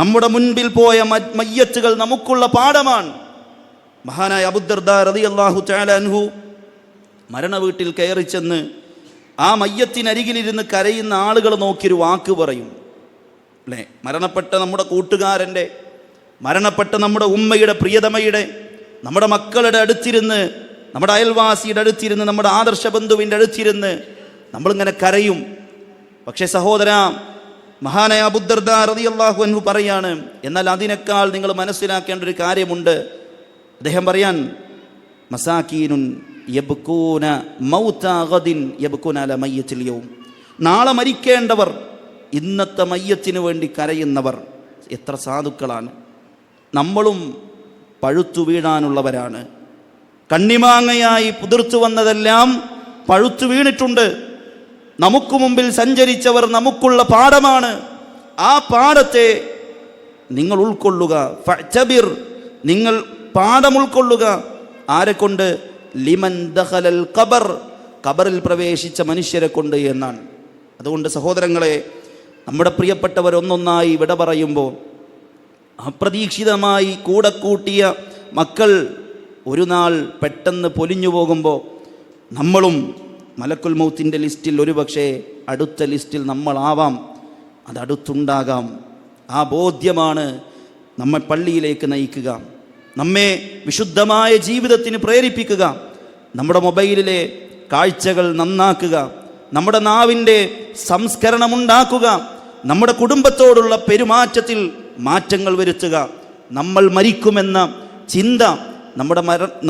നമ്മുടെ മുൻപിൽ പോയ മയ്യത്തുകൾ നമുക്കുള്ള പാഠമാണ്. മഹാനായ അബൂദർദാ റളിയല്ലാഹു തആല അൻഹു മരണ വീട്ടിൽ കയറി ചെന്ന് ആ മയ്യത്തിനരികിലിരുന്ന് കരയുന്ന ആളുകൾ നോക്കിയൊരു വാക്ക് പറയും, അല്ലേ? മരണപ്പെട്ട നമ്മുടെ കൂട്ടുകാരൻ്റെ, മരണപ്പെട്ട നമ്മുടെ ഉമ്മയുടെ, പ്രിയതമയുടെ, നമ്മുടെ മക്കളുടെ അടുത്തിരുന്ന്, നമ്മുടെ അയൽവാസിയുടെ അടുത്തിരുന്ന്, നമ്മുടെ ആദർശ ബന്ധുവിൻ്റെ അടുത്തിരുന്ന് നമ്മളിങ്ങനെ കരയും. പക്ഷേ സഹോദര, മഹാനായ അബൂദർദാ റളിയല്ലാഹു അൻഹു പറയാണ്, എന്നാൽ അതിനേക്കാൾ നിങ്ങൾ മനസ്സിലാക്കേണ്ട ഒരു കാര്യമുണ്ട്. അദ്ദേഹം പറയാൻ, മസാകീനുൻ യബ്കൂന മൗതാ ഗദിൻ യബ്കൂന അല മയ്യിത്തിൽ യൗം, നാളെ മരിക്കേണ്ടവർ ഇന്നത്തെ മയ്യത്തിന് വേണ്ടി കരയുന്നവർ എത്ര സാധുക്കളാണ്. നമ്മളും പഴുത്തു വീഴാനുള്ളവരാണ്. കണ്ണിമാങ്ങയായി പുതിർത്തു വന്നതെല്ലാം പഴുത്തു വീണിട്ടുണ്ട്. നമുക്ക് മുമ്പിൽ സഞ്ചരിച്ചവർ നമുക്കുള്ള പാഠമാണ്. ആ പാഠത്തെ നിങ്ങൾ ഉൾക്കൊള്ളുക. ഫഅ്തബിർ, നിങ്ങൾ പാഠം ഉൾക്കൊള്ളുക. ആരെക്കൊണ്ട്? ലിമൻ ദഖലൽ ഖബർ, ഖബറിൽ പ്രവേശിച്ച മനുഷ്യരെ കൊണ്ട് എന്നാണ്. അതുകൊണ്ട് സഹോദരങ്ങളെ, നമ്മുടെ പ്രിയപ്പെട്ടവർ ഒന്നൊന്നായി വിട പറയുമ്പോൾ, അപ്രതീക്ഷിതമായി കൂടെ കൂട്ടിയ മക്കൾ ഒരു നാൾ പെട്ടെന്ന് പൊലിഞ്ഞു പോകുമ്പോൾ നമ്മളും മലക്കുൽ മൗത്തിൻ്റെ ലിസ്റ്റിൽ, ഒരുപക്ഷെ അടുത്ത ലിസ്റ്റിൽ നമ്മളാവാം, അതടുത്തുണ്ടാകാം. ആ ബോധ്യമാണ് നമ്മെ പള്ളിയിലേക്ക് നയിക്കുക, നമ്മെ വിശുദ്ധമായ ജീവിതത്തിന് പ്രേരിപ്പിക്കുക. നമ്മുടെ മൊബൈലിലെ കാഴ്ചകൾ നന്നാക്കുക, നമ്മുടെ നാവിൻ്റെ സംസ്കരണമുണ്ടാക്കുക, നമ്മുടെ കുടുംബത്തോടുള്ള പെരുമാറ്റത്തിൽ മാറ്റങ്ങൾ വരുത്തുക. നമ്മൾ മരിക്കുമെന്ന ചിന്ത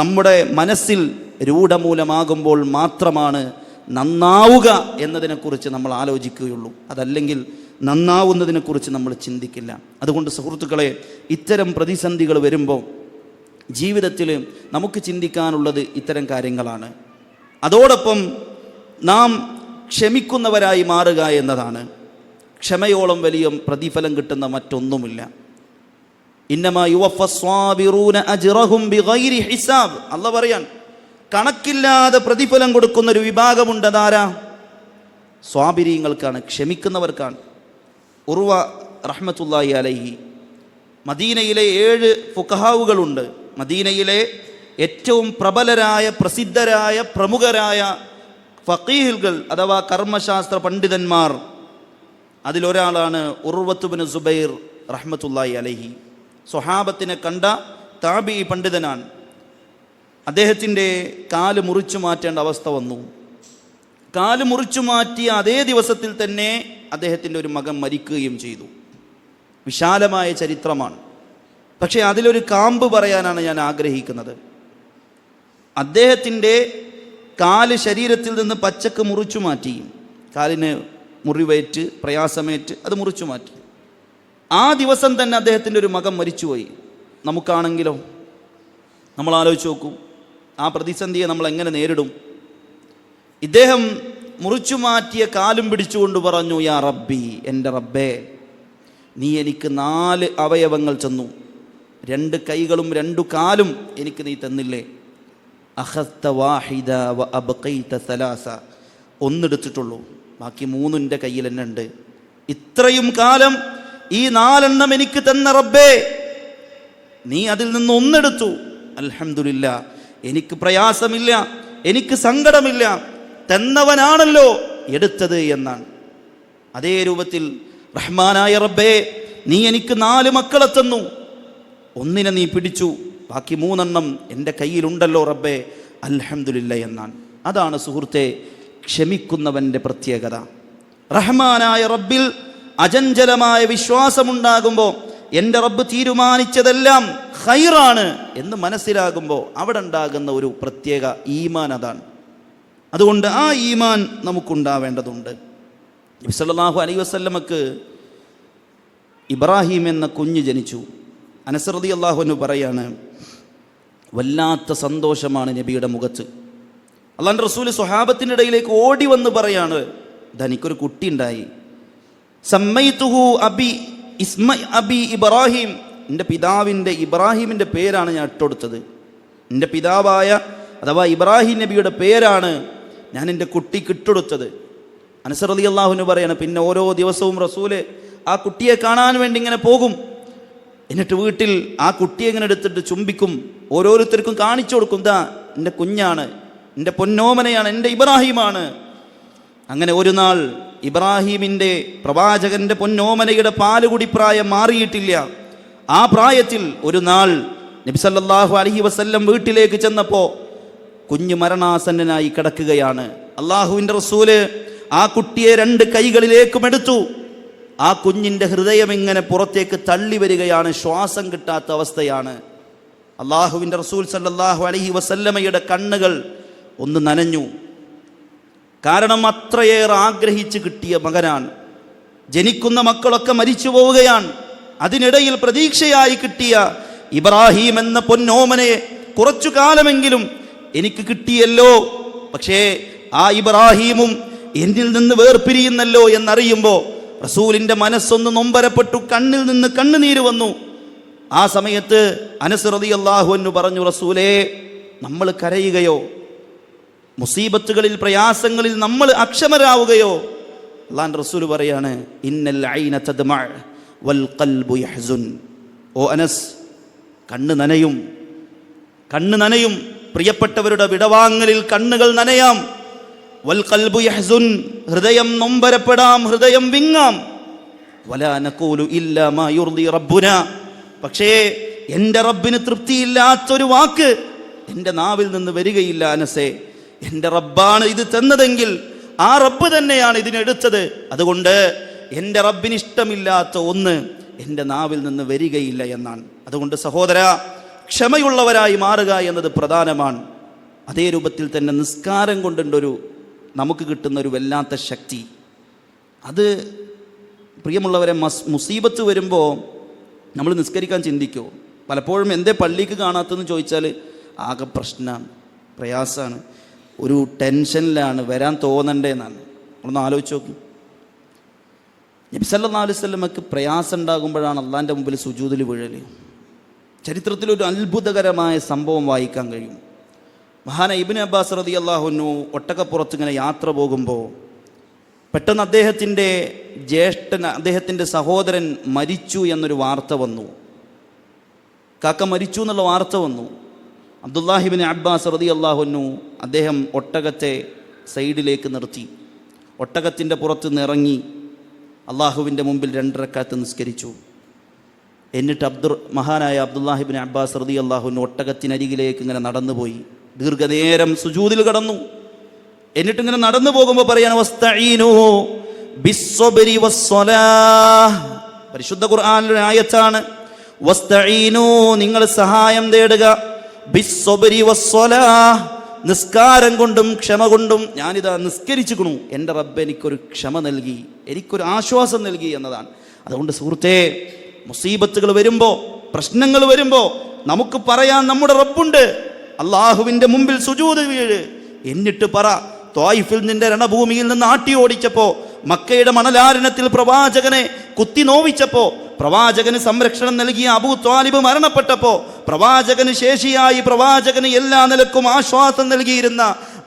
നമ്മുടെ മനസ്സിൽ രൂഢമൂലമാകുമ്പോൾ മാത്രമാണ് നന്നാവുക എന്നതിനെക്കുറിച്ച് നമ്മൾ ആലോചിക്കുകയുള്ളൂ. അതല്ലെങ്കിൽ നന്നാവുന്നതിനെക്കുറിച്ച് നമ്മൾ ചിന്തിക്കില്ല. അതുകൊണ്ട് സുഹൃത്തുക്കളെ, ഇത്തരം പ്രതിസന്ധികൾ വരുമ്പോൾ ജീവിതത്തിൽ നമുക്ക് ചിന്തിക്കാനുള്ളത് ഇത്തരം കാര്യങ്ങളാണ്. അതോടൊപ്പം നാം ക്ഷമിക്കുന്നവരായി മാറുക എന്നതാണ്. ക്ഷമയോളം വലിയ പ്രതിഫലം കിട്ടുന്ന മറ്റൊന്നുമില്ല. ഇന്നമാ യുവഫസ്വാബിറൂന അജ്റഹും ബിഗൈരി ഹിസാബ്. അല്ലാഹു പറയാൻ, കണക്കില്ലാതെ പ്രതിഫലം കൊടുക്കുന്ന ഒരു വിഭാഗമുണ്ട്. അതാരാ? സ്വാബിരീങ്ങൾക്കാണ്, ക്ഷമിക്കുന്നവർക്കാണ്. ഉർവ റഹ്മത്തുള്ളാഹി അലൈഹി, മദീനയിലെ 7 ഫുഖഹാവുകളുണ്ട്. മദീനയിലെ ഏറ്റവും പ്രബലരായ, പ്രസിദ്ധരായ, പ്രമുഖരായ ഫഖീഹുകൾ അഥവാ കർമ്മശാസ്ത്ര പണ്ഡിതന്മാർ. അതിലൊരാളാണ് ഉർവത്ത് ഇബ്നു സുബൈർ റഹ്മത്തുള്ളാഹി അലൈഹി. സ്വഹാബത്തിനെ കണ്ട താബിഈ പണ്ഡിതനാണ്. അദ്ദേഹത്തിൻ്റെ കാല് മുറിച്ചു മാറ്റേണ്ട അവസ്ഥ വന്നു. കാല് മുറിച്ചു മാറ്റിയ അതേ ദിവസത്തിൽ തന്നെ അദ്ദേഹത്തിൻ്റെ ഒരു മകൻ മരിക്കുകയും ചെയ്തു. വിശാലമായ ചരിത്രമാണ്. പക്ഷേ അതിലൊരു കാമ്പ് പറയാനാണ് ഞാൻ ആഗ്രഹിക്കുന്നത്. അദ്ദേഹത്തിൻ്റെ കാല് ശരീരത്തിൽ നിന്ന് പച്ചക്ക് മുറിച്ചു മാറ്റി. കാലിന് മുറിവേറ്റ് പ്രയാസമേറ്റ് അത് മുറിച്ചു മാറ്റി. ആ ദിവസം തന്നെ അദ്ദേഹത്തിൻ്റെ ഒരു മകൻ മരിച്ചുപോയി. നമുക്കാണെങ്കിലോ? നമ്മൾ ആലോചിച്ച് നോക്കൂ, ആ പ്രതിസന്ധിയെ നമ്മൾ എങ്ങനെ നേരിടും? ഇദ്ദേഹം മുറിച്ചു മാറ്റിയ കാലും പിടിച്ചുകൊണ്ട് പറഞ്ഞു, യാ റബ്ബി, എൻ്റെ റബ്ബേ, നീ എനിക്ക് 4 അവയവങ്ങൾ തന്നു, 2 കൈകളും 2 കാലും എനിക്ക് നീ തന്നില്ലേ? അഖദ്ത വാഹിദ വ അബ്ഖൈത സലാസ. ഒന്നെടുത്തിട്ടുള്ളൂ, ബാക്കി 3 എൻ്റെ കയ്യിൽ തന്നെ ഉണ്ട്. ഇത്രയും കാലം ഈ 4 എണ്ണം എനിക്ക് തന്ന റബ്ബേ, നീ അതിൽ നിന്ന് ഒന്നെടുത്തു. അൽഹംദുലില്ലാ, എനിക്ക് പ്രയാസമില്ല, എനിക്ക് സങ്കടമില്ല, തന്നവനാണല്ലോ എടുത്തത് എന്നാണ്. അതേ രൂപത്തിൽ റഹ്മാനായ റബ്ബേ, നീ എനിക്ക് 4 മക്കളെ തന്നു, ഒന്നിനെ നീ പിടിച്ചു, ബാക്കി 3 എണ്ണം എൻ്റെ കയ്യിലുണ്ടല്ലോ റബ്ബേ, അൽഹംദുലില്ലാ എന്നാണ്. അതാണ് സുഹൃത്തെ ക്ഷമിക്കുന്നവൻ്റെ പ്രത്യേകത. റഹ്മാനായ റബ്ബിൽ അചഞ്ചലമായ വിശ്വാസമുണ്ടാകുമ്പോൾ, എൻ്റെ റബ്ബ് തീരുമാനിച്ചതെല്ലാം ഖൈറാണ് എന്ന് മനസ്സിലാകുമ്പോൾ അവിടെ ഉണ്ടാകുന്ന ഒരു പ്രത്യേക ഈമാൻ അതാണ്. അതുകൊണ്ട് ആ ഈമാൻ നമുക്കുണ്ടാവേണ്ടതുണ്ട്. നബി സല്ലല്ലാഹു അലൈഹി വസല്ലമക്ക് ഇബ്രാഹിം എന്ന കുഞ്ഞ് ജനിച്ചു. അനസ് റളിയല്ലാഹു അൻഹു പറയാണ്, വല്ലാത്ത സന്തോഷമാണ് നബിയുടെ മുഖത്ത്. അല്ലാഹുവിൻ്റെ റസൂൽ സ്വഹാബത്തിൻ്റെ ഇടയിലേക്ക് ഓടി വന്ന് പറയാണ്, എനിക്കൊരു കുട്ടി ഉണ്ടായി. സമ്മൈതുഹു അബി അബി ഇബ്രാഹിം, എൻ്റെ പിതാവിൻ്റെ ഇബ്രാഹിമിൻ്റെ പേരാണ് ഞാൻ ഇട്ടുകൊടുത്തത്. എൻ്റെ പിതാവായ അഥവാ ഇബ്രാഹിം നബിയുടെ പേരാണ് ഞാൻ എൻ്റെ കുട്ടിക്ക് ഇട്ടുകൊടുത്തത്. അനസ് റളിയല്ലാഹു അൻഹു പറയാണ്, പിന്നെ ഓരോ ദിവസവും റസൂല് ആ കുട്ടിയെ കാണാൻ വേണ്ടി ഇങ്ങനെ പോകും. എന്നിട്ട് വീട്ടിൽ ആ കുട്ടിയെ ഇങ്ങനെ എടുത്തിട്ട് ചുംബിക്കും, ഓരോരുത്തർക്കും കാണിച്ചു കൊടുക്കും, ദാ എൻ്റെ കുഞ്ഞാണ്, എൻ്റെ പൊന്നോമനയാണ്, എൻ്റെ ഇബ്രാഹിമാണ്. അങ്ങനെ ഒരു നാൾ ഇബ്രാഹിമിൻ്റെ പ്രവാചകൻ്റെ പൊന്നോമനയുടെ പാലുകുടി പ്രായം മാറിയിട്ടില്ല. ആ പ്രായത്തിൽ ഒരു നാൾ നബി സല്ലല്ലാഹു അലൈഹി വസല്ലം വീട്ടിലേക്ക് ചെന്നപ്പോൾ കുഞ്ഞ് മരണാസന്നനായി കിടക്കുകയാണ്. അള്ളാഹുവിൻ്റെ റസൂല് ആ കുട്ടിയെ 2 കൈകളിലേക്കും എടുത്തു. ആ കുഞ്ഞിൻ്റെ ഹൃദയം ഇങ്ങനെ പുറത്തേക്ക് തള്ളി വരികയാണ്, ശ്വാസം കിട്ടാത്ത അവസ്ഥയാണ്. അള്ളാഹുവിൻ്റെ റസൂൽ സല്ലല്ലാഹു അലൈഹി വസല്ലമയുടെ കണ്ണുകൾ ഒന്ന് നനഞ്ഞു. കാരണം അത്രയേറെ ആഗ്രഹിച്ച് കിട്ടിയ മകനാണ്. ജനിക്കുന്ന മക്കളൊക്കെ മരിച്ചു പോവുകയാണ്. അതിനിടയിൽ പ്രതീക്ഷയായി കിട്ടിയ ഇബ്രാഹിം എന്ന പൊന്നോമനെ കുറച്ചു കാലമെങ്കിലും എനിക്ക് കിട്ടിയല്ലോ. പക്ഷേ ആ ഇബ്രാഹിമും എന്നിൽ നിന്ന് വേർപിരിയുന്നല്ലോ എന്നറിയുമ്പോൾ റസൂലിൻ്റെ മനസ്സൊന്ന് നൊമ്പരപ്പെട്ടു, കണ്ണിൽ നിന്ന് കണ്ണുനീര് വന്നു. ആ സമയത്ത് അനസ് റളിയല്ലാഹു അൻഹു പറഞ്ഞു, റസൂലേ, നമ്മൾ കരയുകയോ മുസീബത്തുകളിൽ പ്രയാസങ്ങളിൽ നമ്മൾ അക്ഷമരാവുകയോ? അല്ലാഹുവിൻ്റെ റസൂൽ പറയാണ്, ഇന്നൽ ഐന തദ്മഅ വൽ ഖൽബു യഹ്സുൻ. ഓ അനസ്, കണ്ണ് നനയും, കണ്ണ് നനയും. പ്രിയപ്പെട്ടവരുടെ വിടവാങ്ങലിൽ കണ്ണുകൾ നനയാം. വൽ ഖൽബു യഹ്സുൻ, ഹൃദയം നൊമ്പരപ്പെടാം, ഹൃദയം വിങ്ങാം. വലാ നഖൂലു ഇല്ലാ മാ യുർദി റബ്ബുനാ, പക്ഷേ എൻ്റെ റബ്ബിന് തൃപ്തിയില്ലാത്തൊരു വാക്ക് എൻ്റെ നാവിൽ നിന്ന് വരികയില്ല അനസേ. എൻ്റെ റബ്ബാണ് ഇത് തന്നതെങ്കിൽ ആ റബ്ബ് തന്നെയാണ് ഇതിനെടുത്തത്. അതുകൊണ്ട് എൻ്റെ റബ്ബിന് ഇഷ്ടമില്ലാത്ത ഒന്ന് എൻ്റെ നാവിൽ നിന്ന് വരികയില്ല എന്നാണ്. അതുകൊണ്ട് സഹോദര, ക്ഷമയുള്ളവരായി മാറുക എന്നത് പ്രധാനമാണ്. അതേ രൂപത്തിൽ തന്നെ നിസ്കാരം കൊണ്ടുണ്ടൊരു നമുക്ക് കിട്ടുന്ന ഒരു വല്ലാത്ത ശക്തി. അത് പ്രിയമുള്ളവരെ, മുസീബത്ത് വരുമ്പോൾ നമ്മൾ നിസ്കരിക്കാൻ ചിന്തിക്കുമോ? പലപ്പോഴും എന്തേ പള്ളിക്ക് കാണാത്തതെന്ന് ചോദിച്ചാൽ ആകെ പ്രശ്നമാണ്, പ്രയാസമാണ്, ഒരു ടെൻഷനിലാണ്, വരാൻ തോന്നണ്ടേന്നാണ്. നമ്മളൊന്ന് ആലോചിച്ച് നോക്കും. നബി സല്ലല്ലാഹു അലൈഹി വസല്ലമക്ക് പ്രയാസം ഉണ്ടാകുമ്പോഴാണ് അള്ളാഹിൻ്റെ മുമ്പിൽ സുജൂദിൽ വീഴൽ. ചരിത്രത്തിലൊരു അത്ഭുതകരമായ സംഭവം വായിക്കാൻ കഴിയും. മഹാന ഇബ്നു അബ്ബാസ് റളിയല്ലാഹു അൻഹു ഒട്ടകപ്പുറത്ത് ഇങ്ങനെ യാത്ര പോകുമ്പോൾ പെട്ടെന്ന് അദ്ദേഹത്തിൻ്റെ സഹോദരൻ മരിച്ചു എന്നൊരു വാർത്ത വന്നു. കാക്ക മരിച്ചു എന്നുള്ള വാർത്ത വന്നു. അബ്ദുല്ലാഹി ഇബ്നു അബ്ബാസ് റളിയല്ലാഹു അൻഹു അദ്ദേഹം ഒട്ടകത്തെ സൈഡിലേക്ക് നിർത്തി, ഒട്ടകത്തിൻ്റെ പുറത്ത് നിറങ്ങി അള്ളാഹുവിൻ്റെ മുമ്പിൽ 2 റക്അത്ത് നിസ്കരിച്ചു. എന്നിട്ട് മഹാനായ അബ്ദുല്ലാഹി ഇബ്നു അബ്ബാസ് റളിയല്ലാഹു അൻഹു ഒട്ടകത്തിനരികിലേക്ക് ഇങ്ങനെ നടന്നുപോയി, ദീർഘനേരം സുജൂദിൽ കടന്നു. എന്നിട്ടിങ്ങനെ നടന്നു പോകുമ്പോൾ പറയാണ്, വസ്തഈനൂ ബിസ്സബ്രി വസ്സലാഹ്. പരിശുദ്ധ ഖുർആനിലെ ആയത്താണ്. വസ്തഈനൂ, നിങ്ങൾ സഹായം തേടുക, ബിസ്സബ്രി വസ്സലാഹ്, നിസ്കാരം കൊണ്ടും ക്ഷമ കൊണ്ടും. ഞാനിതാ നിസ്കരിച്ചിരിക്കണു, എൻ്റെ റബ്ബ് എനിക്കൊരു ക്ഷമ നൽകി, എനിക്കൊരു ആശ്വാസം നൽകി എന്നതാണ്. അതുകൊണ്ട് സുഹൃത്തേ, മുസീബത്തുകൾ വരുമ്പോൾ, പ്രശ്നങ്ങൾ വരുമ്പോൾ നമുക്ക് പറയാൻ നമ്മുടെ റബ്ബുണ്ട്. അള്ളാഹുവിൻ്റെ മുമ്പിൽ സുജൂദ് വീഴ്. എന്നിട്ട് പറ, ത്വായിഫിൽ നിന്റെ രണഭൂമിയിൽ നിന്ന് ആട്ടി ഓടിച്ചപ്പോൾ, മക്കയുടെ മണലാരണത്തിൽ പ്രവാചകനെ കുത്തി നോവിച്ചപ്പോൾ, പ്രവാചകന് സംരക്ഷണം നൽകിയ അബൂ ത്വാലിബ് മരണപ്പെട്ടപ്പോൾ, പ്രവാചകന് ശേഷിയായി പ്രവാചകന് എല്ലാ നിലക്കും ആശ്വാസം നൽകിയിരുന്ന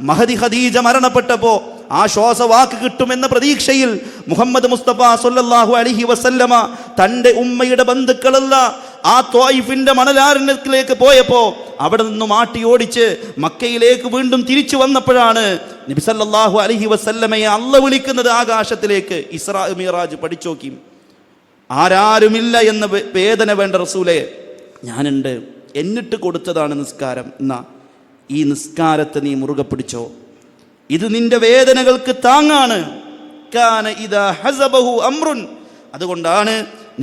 മഹദി ഖദീജ മരണപ്പെട്ടപ്പോൾ ആശ്വാസവാക്ക് കിട്ടുമെന്ന പ്രതീക്ഷയിൽ മുഹമ്മദ് മുസ്തഫ സല്ലല്ലാഹു അലൈഹി വസല്ലമ തൻ്റെ ഉമ്മയുടെ ബന്ധുക്കളല്ല ആ ത്വായിഫിൻ്റെ മണലാരണ്യത്തിലേക്ക് പോയപ്പോൾ അവിടെ നിന്നും ആട്ടി ഓടിച്ച് മക്കയിലേക്ക് വീണ്ടും തിരിച്ചു വന്നപ്പോഴാണ് നബി സല്ലല്ലാഹു അലൈഹി വസല്ലമയെ അല്ലാഹു വിളിക്കുന്നത് ആകാശത്തിലേക്ക്. ഇസ്രാ മിറാജ് പഠിച്ചു നോക്കി. ആരാരുമില്ല എന്ന വേദന വേണ്ട റസൂലേ, ഞാനുണ്ട്, എന്നിട്ട് കൊടുത്തതാണ് നിസ്കാരം. എന്നാ ഈ നിസ്കാരത്തെ നീ മുറുകെ പിടിച്ചോ, ഇത് നിന്റെ വേദനകൾക്ക് താങ്ങാണ്. കാന ഇദാ ഹസബഹു അംറുൻ. അതുകൊണ്ടാണ്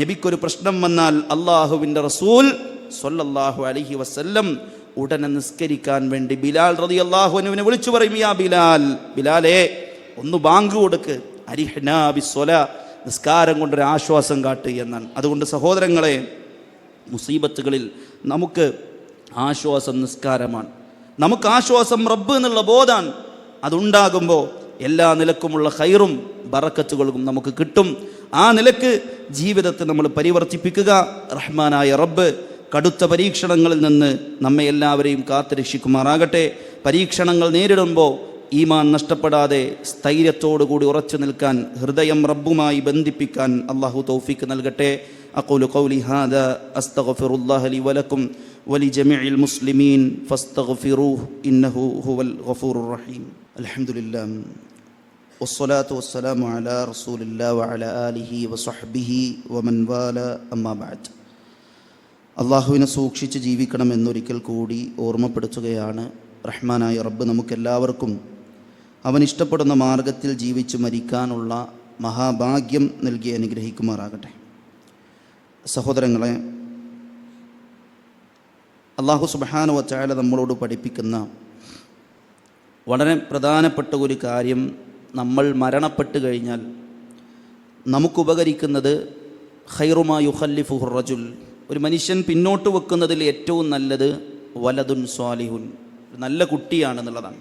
നബിക്കൊരു പ്രശ്നം വന്നാൽ അള്ളാഹുവിൻ്റെ റസൂൽ സ്വല്ലല്ലാഹു അലൈഹി വസല്ലം ഉടനെ നിസ്കരിക്കാൻ വേണ്ടി ബിലാൽ റളിയല്ലാഹു അൻഹുവിനെ വിളിച്ചു പറയും, യാ ബിലാൽ, ബിലാലേ ഒന്ന് ബാങ്ക് കൊടുക്ക്, അരിഹ്നാ ബിസ്സലാ, നിസ്കാരം കൊണ്ടൊരു ആശ്വാസം കാട്ട് എന്നാണ്. അതുകൊണ്ട് സഹോദരങ്ങളെ, മുസീബത്തുകളിൽ നമുക്ക് ആശ്വാസം നിസ്കാരമാണ്. നമുക്ക് ആശ്വാസം റബ്ബ് എന്നുള്ള ബോധാണ്. അതുണ്ടാകുമ്പോൾ എല്ലാ നിലക്കുമുള്ള ഖൈറും ബറക്കത്തുകളും നമുക്ക് കിട്ടും. ആ നിലക്ക് ജീവിതത്തെ നമ്മൾ പരിവർത്തിപ്പിക്കുക. റഹ്മാനായ റബ്ബ് കടുത്ത പരീക്ഷണങ്ങളിൽ നിന്ന് നമ്മെ എല്ലാവരെയും കാത്തുരക്ഷിക്കുമാറാകട്ടെ. പരീക്ഷണങ്ങൾ നേരിടുമ്പോൾ ഈമാൻ നഷ്ടപ്പെടാതെ സ്ഥൈര്യത്തോടുകൂടി ഉറച്ചു നിൽക്കാൻ, ഹൃദയം റബ്ബുമായി ബന്ധിപ്പിക്കാൻ അള്ളാഹു തൗഫീഖ് നൽകട്ടെ. അഖൂലു ഖൗലി ഹാദാ അസ്തഗ്ഫിറുല്ലാഹ ലി വലക്കും വലിജമീഇൽ മുസ്ലിമീൻ ഫസ്തഗ്ഫിറൂഹു ഇന്നഹു ഹുവൽ ഗഫൂറുർ റഹീം. അൽഹംദുലില്ലാഹ് വസ്സലാത്തു വസ്സലാമു അലാ റസൂലില്ലാഹി വഅലാ ആലിഹി വസഹ്ബിഹി വമൻ വാലാ അമ്മാ ബഅദ്. അള്ളാഹുവിനെ സൂക്ഷിച്ച് ജീവിക്കണമെന്നൊരിക്കൽ കൂടി ഓർമ്മപ്പെടുത്തുകയാണ്. റഹ്മാനായ റബ്ബ് നമുക്കെല്ലാവർക്കും അവൻ ഇഷ്ടപ്പെടുന്ന മാർഗത്തിൽ ജീവിച്ചു മരിക്കാനുള്ള മഹാഭാഗ്യം നൽകി അനുഗ്രഹിക്കുമാറാകട്ടെ. സഹോദരങ്ങളെ, അല്ലാഹു സുബ്ഹാനഹു വ തആല നമ്മളോട് പഠിപ്പിക്കുന്ന വളരെ പ്രധാനപ്പെട്ട ഒരു കാര്യം, നമ്മൾ മരണപ്പെട്ട് കഴിഞ്ഞാൽ നമുക്കുപകരിക്കുന്നത് ഖൈറുമാ യുഖല്ലിഫുഹു റജുൽ, ഒരു മനുഷ്യൻ പിന്നോട്ട് വെക്കുന്നതിൽ ഏറ്റവും നല്ലത് വലദുൻ സ്വാലിഹുൻ, നല്ല കുട്ടിയാണെന്നുള്ളതാണ്.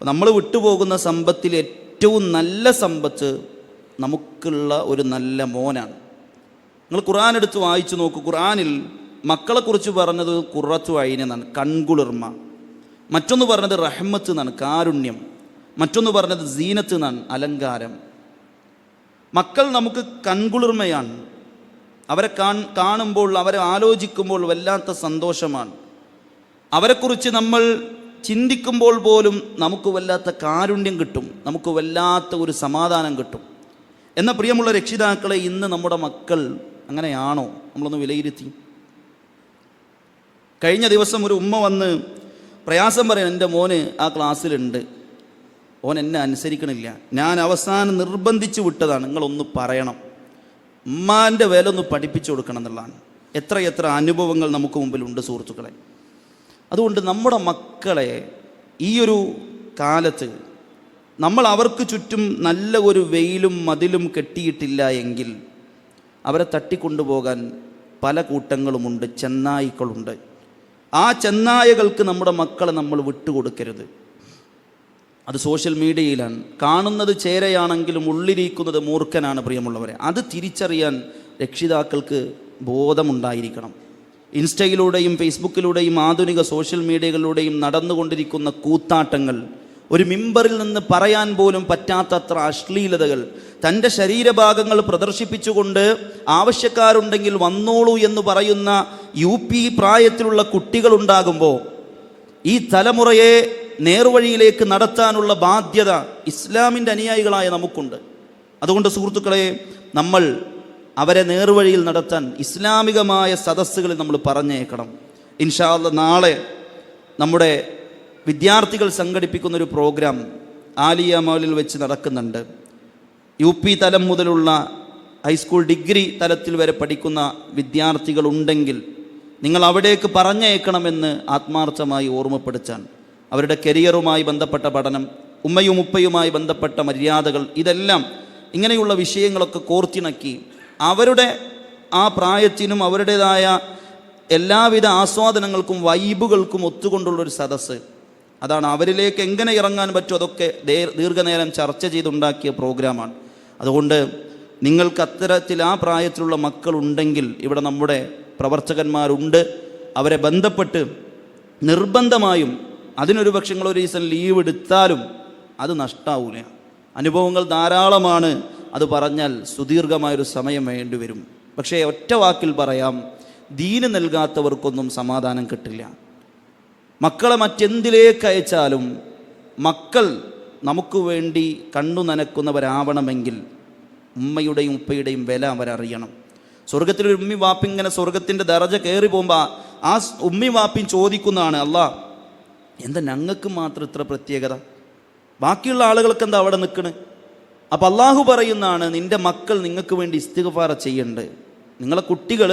നമ്മൾ വിട്ടുപോകുന്ന സമ്പത്തിൽ ഏറ്റവും നല്ല സമ്പത്ത് നമുക്കുള്ള ഒരു നല്ല മോനാണ്. നിങ്ങൾ ഖുർആൻ എടുത്ത് വായിച്ചു നോക്കൂ. ഖുർആനിൽ മക്കളെക്കുറിച്ച് പറഞ്ഞത് ഖുറത്തു ഐൻ എന്നാണ്, കൺകുളിർമ. മറ്റൊന്ന് പറഞ്ഞത് റഹ്മത്ത് എന്നാണ്, കാരുണ്യം. മറ്റൊന്ന് പറഞ്ഞത് സീനത്ത് എന്നാണ്, അലങ്കാരം. മക്കൾ നമുക്ക് കൺകുളിർമയാണ്. അവരെ കാണുമ്പോൾ, അവരെ ആലോചിക്കുമ്പോൾ വല്ലാത്ത സന്തോഷമാണ്. അവരെക്കുറിച്ച് നമ്മൾ ചിന്തിക്കുമ്പോൾ പോലും നമുക്ക് വല്ലാത്ത കാരുണ്യം കിട്ടും, നമുക്ക് വല്ലാത്ത ഒരു സമാധാനം കിട്ടും. എന്നാൽ പ്രിയമുള്ള രക്ഷിതാക്കളെ, ഇന്ന് നമ്മുടെ മക്കൾ അങ്ങനെയാണോ? നമ്മളൊന്ന് വിലയിരുത്തി. കഴിഞ്ഞ ദിവസം ഒരു ഉമ്മ വന്ന് പ്രയാസം പറയണം, എൻ്റെ മോന് ആ ക്ലാസ്സിലുണ്ട്, ഓൻ എന്നെ അനുസരിക്കണില്ല, ഞാൻ അവസാനം നിർബന്ധിച്ച് വിട്ടതാണ്, നിങ്ങളൊന്ന് പറയണം. ഉമ്മാൻ്റെ വില ഒന്ന് പഠിപ്പിച്ചു കൊടുക്കണം എന്നുള്ളതാണ്. എത്രയെത്ര അനുഭവങ്ങൾ നമുക്ക് മുമ്പിലുണ്ട് സുഹൃത്തുക്കളെ. അതുകൊണ്ട് നമ്മുടെ മക്കളെ ഈ ഒരു കാലത്ത് നമ്മൾ അവർക്ക് ചുറ്റും നല്ല ഒരു വെയിലും മതിലും കെട്ടിയിട്ടില്ല എങ്കിൽ അവരെ തട്ടിക്കൊണ്ടുപോകാൻ പല കൂട്ടങ്ങളുമുണ്ട്, ചെന്നായ്ക്കളുണ്ട്. ആ ചെന്നായകൾക്ക് നമ്മുടെ മക്കളെ നമ്മൾ വിട്ടുകൊടുക്കരുത്. അത് സോഷ്യൽ മീഡിയയിലാണ് കാണുന്നത്. ചേരയാണെങ്കിലും ഉള്ളിരിക്കുന്നത് മൂർഖനാണ്. പ്രിയമുള്ളവരെ, അത് തിരിച്ചറിയാൻ രക്ഷിതാക്കൾക്ക് ബോധമുണ്ടായിരിക്കണം. ഇൻസ്റ്റയിലൂടെയും ഫേസ്ബുക്കിലൂടെയും ആധുനിക സോഷ്യൽ മീഡിയകളിലൂടെയും നടന്നുകൊണ്ടിരിക്കുന്ന കൂത്താട്ടങ്ങൾ, ഒരു മിമ്പറിൽ നിന്ന് പറയാൻ പോലും പറ്റാത്തത്ര അശ്ലീലതകൾ, തൻ്റെ ശരീരഭാഗങ്ങൾ പ്രദർശിപ്പിച്ചുകൊണ്ട് ആവശ്യക്കാരുണ്ടെങ്കിൽ വന്നോളൂ എന്ന് പറയുന്ന UP പ്രായത്തിലുള്ള കുട്ടികളുണ്ടാകുമ്പോൾ ഈ തലമുറയെ നേർവഴിയിലേക്ക് നടത്താനുള്ള ബാധ്യത ഇസ്ലാമിൻ്റെ അനുയായികളായ നമുക്കുണ്ട്. അതുകൊണ്ട് സുഹൃത്തുക്കളെ, നമ്മൾ അവരെ നേർവഴിയിൽ നടത്താൻ ഇസ്ലാമികമായ സദസ്സുകളിൽ നമ്മൾ പറഞ്ഞേക്കണം. ഇൻഷാ അല്ലാഹ് നാളെ നമ്മുടെ വിദ്യാർത്ഥികൾ സംഘടിപ്പിക്കുന്നൊരു പ്രോഗ്രാം ആലിയ മാളിൽ വെച്ച് നടക്കുന്നുണ്ട്. UP തലം മുതലുള്ള ഹൈസ്കൂൾ ഡിഗ്രി തലത്തിൽ വരെ പഠിക്കുന്ന വിദ്യാർത്ഥികളുണ്ടെങ്കിൽ നിങ്ങൾ അവിടേക്ക് പറഞ്ഞയക്കണമെന്ന് ആത്മാർത്ഥമായി ഓർമ്മപ്പെടുത്താൻ. അവരുടെ കരിയറുമായി ബന്ധപ്പെട്ട പഠനം, ഉമ്മയും ഉപ്പയുമായി ബന്ധപ്പെട്ട മര്യാദകൾ, ഇതെല്ലാം ഇങ്ങനെയുള്ള വിഷയങ്ങളൊക്കെ കോർത്തിണക്കി അവരുടെ ആ പ്രായത്തിനും അവരുടേതായ എല്ലാവിധ ആസ്വാദനങ്ങൾക്കും വൈബുകൾക്കും ഒത്തുകൊണ്ടുള്ളൊരു സദസ്സ്. അതാണ് അവരിലേക്ക് എങ്ങനെ ഇറങ്ങാൻ പറ്റുമോ അതൊക്കെ ദീർഘനേരം ചർച്ച ചെയ്തുണ്ടാക്കിയ പ്രോഗ്രാമാണ്. അതുകൊണ്ട് നിങ്ങൾക്ക് അത്തരത്തിൽ ആ പ്രായത്തിലുള്ള മക്കളുണ്ടെങ്കിൽ ഇവിടെ നമ്മുടെ പ്രവർത്തകന്മാരുണ്ട്. അവരെ ബന്ധപ്പെട്ട് നിർബന്ധമായും അതിനൊരു പക്ഷേ ഒരു ദിവസം ലീവ് എടുത്താലും അത് നഷ്ടാവൂല. അനുഭവങ്ങൾ ധാരാളമാണ്. അത് പറഞ്ഞാൽ സുദീർഘമായൊരു സമയം വേണ്ടി വരും. പക്ഷേ ഒറ്റ വാക്കിൽ പറയാം, ദീന് നൽകാത്തവർക്കൊന്നും സമാധാനം കിട്ടില്ല. മക്കളെ മറ്റെന്തിലേക്ക് അയച്ചാലും മക്കൾ നമുക്ക് വേണ്ടി കണ്ണു നനക്കുന്നവരാവണമെങ്കിൽ ഉമ്മയുടെയും ഉപ്പയുടെയും വില അവരറിയണം. സ്വർഗത്തിലൊരു ഉമ്മി വാപ്പി ഇങ്ങനെ സ്വർഗത്തിൻ്റെ ദറജ കയറി പോകുമ്പോൾ ആ ഉമ്മി വാപ്പിയും ചോദിക്കുന്നതാണ്, അല്ലാ എന്താ ഞങ്ങൾക്ക് മാത്രം ഇത്ര പ്രത്യേകത, ബാക്കിയുള്ള ആളുകൾക്ക് എന്താ അവിടെ നിൽക്കണ്? അപ്പം അള്ളാഹു പറയുന്നതാണ്, നിൻ്റെ മക്കൾ നിങ്ങൾക്ക് വേണ്ടി ഇസ്തിഗ്ഫാർ ചെയ്യുന്നുണ്ട്, നിങ്ങളെ കുട്ടികൾ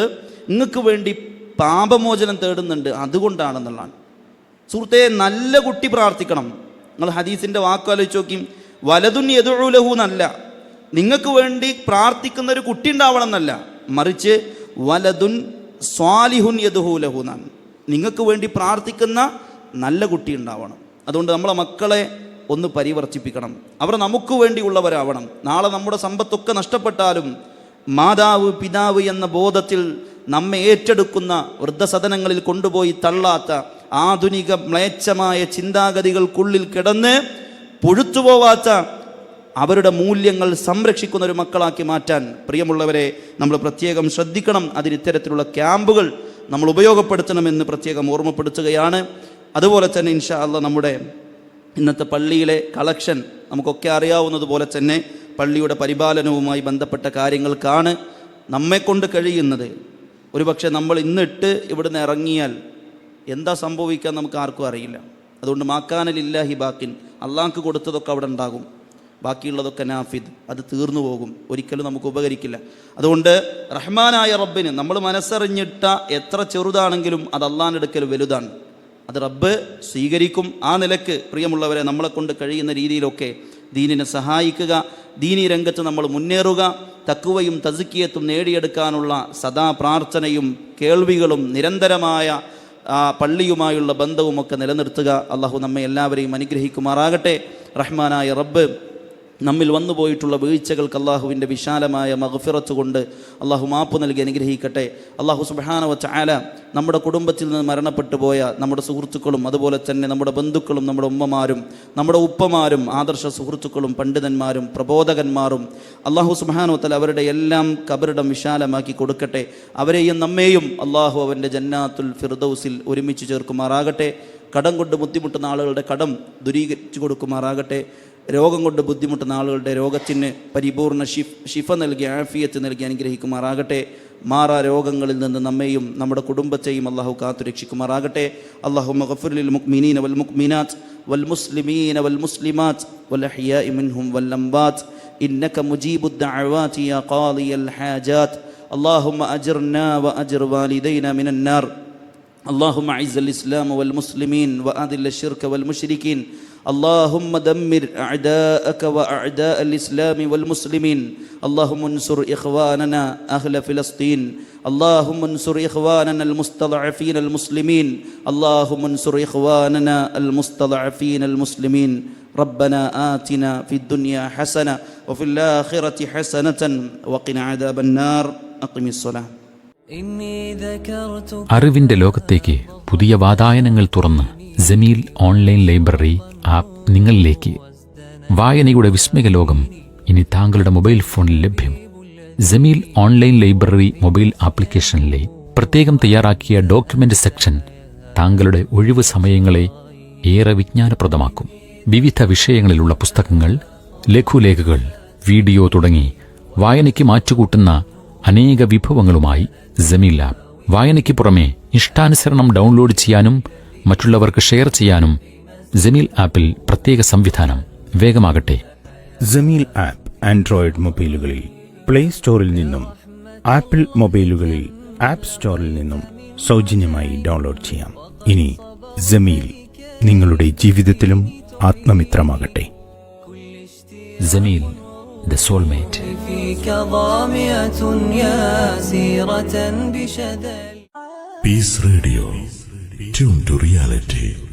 നിങ്ങൾക്ക് വേണ്ടി പാപമോചനം തേടുന്നുണ്ട്, അതുകൊണ്ടാണെന്നുള്ളതാണ്. സുഹൃത്തെ, നല്ല കുട്ടി പ്രാർത്ഥിക്കണം. നിങ്ങൾ ഹദീസിൻ്റെ വാക്കാലോചിച്ച് നോക്കി, വലതുൻ യദ്ഉ ലഹു എന്നല്ല, നിങ്ങൾക്ക് വേണ്ടി പ്രാർത്ഥിക്കുന്ന ഒരു കുട്ടി ഉണ്ടാവണം എന്നല്ല, മറിച്ച് വലതുൻ സ്വാലിഹുൻ യദ്ഉ ലഹു എന്നാണ്, നിങ്ങൾക്ക് വേണ്ടി പ്രാർത്ഥിക്കുന്ന നല്ല കുട്ടി ഉണ്ടാവണം. അതുകൊണ്ട് നമ്മളെ മക്കളെ ഒന്ന് പരിവർത്തിപ്പിക്കണം. അവർ നമുക്ക് വേണ്ടിയുള്ളവരാവണം. നാളെ നമ്മുടെ സമ്പത്തൊക്കെ നഷ്ടപ്പെട്ടാലും മാതാവ് പിതാവ് എന്ന ബോധത്തിൽ നമ്മെ ഏറ്റെടുക്കുന്ന, വൃദ്ധസദനങ്ങളിൽ കൊണ്ടുപോയി തള്ളാത്ത, ആധുനിക മ്ലേച്ഛമായ ചിന്താഗതികൾക്കുള്ളിൽ കിടന്ന് പുഴുത്തുപോവാത്ത, അവരുടെ മൂല്യങ്ങൾ സംരക്ഷിക്കുന്ന ഒരു മക്കളാക്കി മാറ്റാൻ പ്രിയമുള്ളവരെ നമ്മൾ പ്രത്യേകം ശ്രദ്ധിക്കണം. അതിന് ഇത്തരത്തിലുള്ള ക്യാമ്പുകൾ നമ്മൾ ഉപയോഗപ്പെടുത്തണമെന്ന് പ്രത്യേകം ഓർമ്മപ്പെടുത്തുകയാണ്. അതുപോലെ തന്നെ ഇൻഷാ അല്ലാഹ് നമ്മുടെ ഇന്നത്തെ പള്ളിയിലെ കളക്ഷൻ നമുക്കൊക്കെ അറിയാവുന്നതുപോലെ തന്നെ പള്ളിയുടെ പരിപാലനവുമായി ബന്ധപ്പെട്ട കാര്യങ്ങൾക്കാണ് നമ്മെക്കൊണ്ട് കഴിയുന്നത്. ഒരുപക്ഷെ നമ്മൾ ഇന്നിട്ട് ഇവിടുന്ന് ഇറങ്ങിയാൽ എന്താ സംഭവിക്കാൻ നമുക്ക് ആർക്കും അറിയില്ല. അതുകൊണ്ട് മാക്കാനലില്ലാഹി ബാക്കിൻ, അള്ളാഹ്ക്ക് കൊടുത്തതൊക്കെ അവിടെ ഉണ്ടാകും, ബാക്കിയുള്ളതൊക്കെ നാഫിദ്, അത് തീർന്നു പോകും, ഒരിക്കലും നമുക്ക് ഉപകരിക്കില്ല. അതുകൊണ്ട് റഹ്മാനായ റബ്ബിന് നമ്മൾ മനസ്സറിഞ്ഞിട്ട എത്ര ചെറുതാണെങ്കിലും അത് അള്ളാഹിൻ്റെ അടുക്കൽ വലുതാണ്, അത് റബ്ബ് സ്വീകരിക്കും. ആ നിലക്ക് പ്രിയമുള്ളവരെ നമ്മളെ കൊണ്ട് കഴിയുന്ന രീതിയിലൊക്കെ ദീനിനെ സഹായിക്കുക, ദീനി രംഗത്ത് നമ്മൾ മുന്നേറുക, തഖ്വയും തസ്കിയത്തും നേടിയെടുക്കാനുള്ള സദാ പ്രാർത്ഥനയും കേൾവികളും നിരന്തരമായ പള്ളിയുമായുള്ള ബന്ധവുമൊക്കെ നിലനിർത്തുക. അള്ളാഹു നമ്മെ എല്ലാവരെയും അനുഗ്രഹിക്കുമാറാകട്ടെ. റഹ്മാനായ റബ്ബ് നമ്മിൽ വന്നുപോയിട്ടുള്ള വീഴ്ചകൾക്ക് അള്ളാഹുവിൻ്റെ വിശാലമായ മഗ്ഫിറത്ത് കൊണ്ട് അള്ളാഹു മാപ്പ് നൽകി അനുഗ്രഹിക്കട്ടെ. അള്ളാഹു സുബ്ഹാനഹു വ തആല നമ്മുടെ കുടുംബത്തിൽ നിന്ന് മരണപ്പെട്ടു പോയ നമ്മുടെ സുഹൃത്തുക്കളും അതുപോലെ തന്നെ നമ്മുടെ ബന്ധുക്കളും നമ്മുടെ ഉമ്മമാരും നമ്മുടെ ഉപ്പമാരും ആദർശ സുഹൃത്തുക്കളും പണ്ഡിതന്മാരും പ്രബോധകന്മാരും അള്ളാഹു സുബ്ഹാനഹു വ തആല അവരുടെ എല്ലാം ഖബറിടം വിശാലമാക്കി കൊടുക്കട്ടെ. അവരെയും നമ്മെയും അള്ളാഹു അവൻ്റെ ജന്നാത്തുൽ ഫിർദൗസിൽ ഒരുമിച്ച് ചേർക്കുമാറാകട്ടെ. കടം കൊണ്ട് ബുദ്ധിമുട്ടുന്ന ആളുകളുടെ കടം ദൂരീകരിച്ചു കൊടുക്കുമാറാകട്ടെ. രോഗം കൊണ്ട് ബുദ്ധിമുട്ടുന്ന ആളുകളുടെ രോഗത്തിന് പരിപൂർണ്ണ ശിഫ നൽകി ആഫിയത്ത് നൽകി അനുഗ്രഹിക്കുമാറാകട്ടെ. മാറാ രോഗങ്ങളിൽ നിന്ന് നമ്മെയും നമ്മുടെ കുടുംബത്തെയും അള്ളാഹു കാത്തുരക്ഷിക്കുമാറാകട്ടെ. അല്ലാഹുമ്മ ഗഫിർ ലിൽ മുഅ്മിനീന വൽ മുഅ്മിനാത്ത് വൽ മുസ്ലിമീന വൽ മുസ്ലിമാത്ത് വൽ അഹ്യാഇ മിൻഹും വൽ അംവാത്ത് إنك مجيب الدعوات يا قاضي الحاجات. اللهم أجرنا وأجر والدينا من النار. اللهم أعز الإسلام والمسلمين وأذل الشرك والمشركين. اللهم دمر أعداءك وأعداء الإسلام والمسلمين. اللهم انصر إخواننا أهل فلسطين. اللهم انصر إخواننا المستضعفين المسلمين. اللهم انصر إخواننا المستضعفين المسلمين. ربنا آتنا في الدنيا حسنة وفي الآخرة حسنة وقنا عذاب النار. أقم الصلاة. അറിവിന്റെ ലോകത്തേക്ക് പുതിയ വാതായനങ്ങൾ തുറന്ന് ജമീൽ ഓൺലൈൻ ലൈബ്രറി ആപ്പ് നിങ്ങളിലേക്ക്. വായനയുടെ വിസ്മയ ലോകം ഇനി താങ്കളുടെ മൊബൈൽ ഫോണിൽ ലഭ്യം. ജമീൽ ഓൺലൈൻ ലൈബ്രറി മൊബൈൽ ആപ്ലിക്കേഷനിലെ പ്രത്യേകം തയ്യാറാക്കിയ ഡോക്യുമെന്റ് സെക്ഷൻ താങ്കളുടെ ഒഴിവു സമയങ്ങളെ ഏറെ വിജ്ഞാനപ്രദമാക്കും. വിവിധ വിഷയങ്ങളിലുള്ള പുസ്തകങ്ങൾ, ലഘുലേഖകൾ, വീഡിയോ തുടങ്ങി വായനയ്ക്ക് മാറ്റുകൂട്ടുന്ന അനേക വിഭവങ്ങളുമായി ജമീൽ ആപ്പ്. വായനയ്ക്ക് പുറമെ ഇഷ്ടാനുസരണം ഡൗൺലോഡ് ചെയ്യാനും മറ്റുള്ളവർക്ക് ഷെയർ ചെയ്യാനും ജമീൽ ആപ്പിൽ പ്രത്യേക സംവിധാനം. വേഗമാകട്ടെ. ജമീൽ ആപ്പ് ആൻഡ്രോയിഡ് മൊബൈലുകളിൽ പ്ലേ സ്റ്റോറിൽ നിന്നും ആപ്പിൾ മൊബൈലുകളിൽ ആപ്പ് സ്റ്റോറിൽ നിന്നും സൗജന്യമായി ഡൗൺലോഡ് ചെയ്യാം. ഇനി ജമീൽ നിങ്ങളുടെ ജീവിതത്തിലും ആത്മമിത്രമാകട്ടെ. Jameel, the soulmate. Peace Radio, tuned to reality.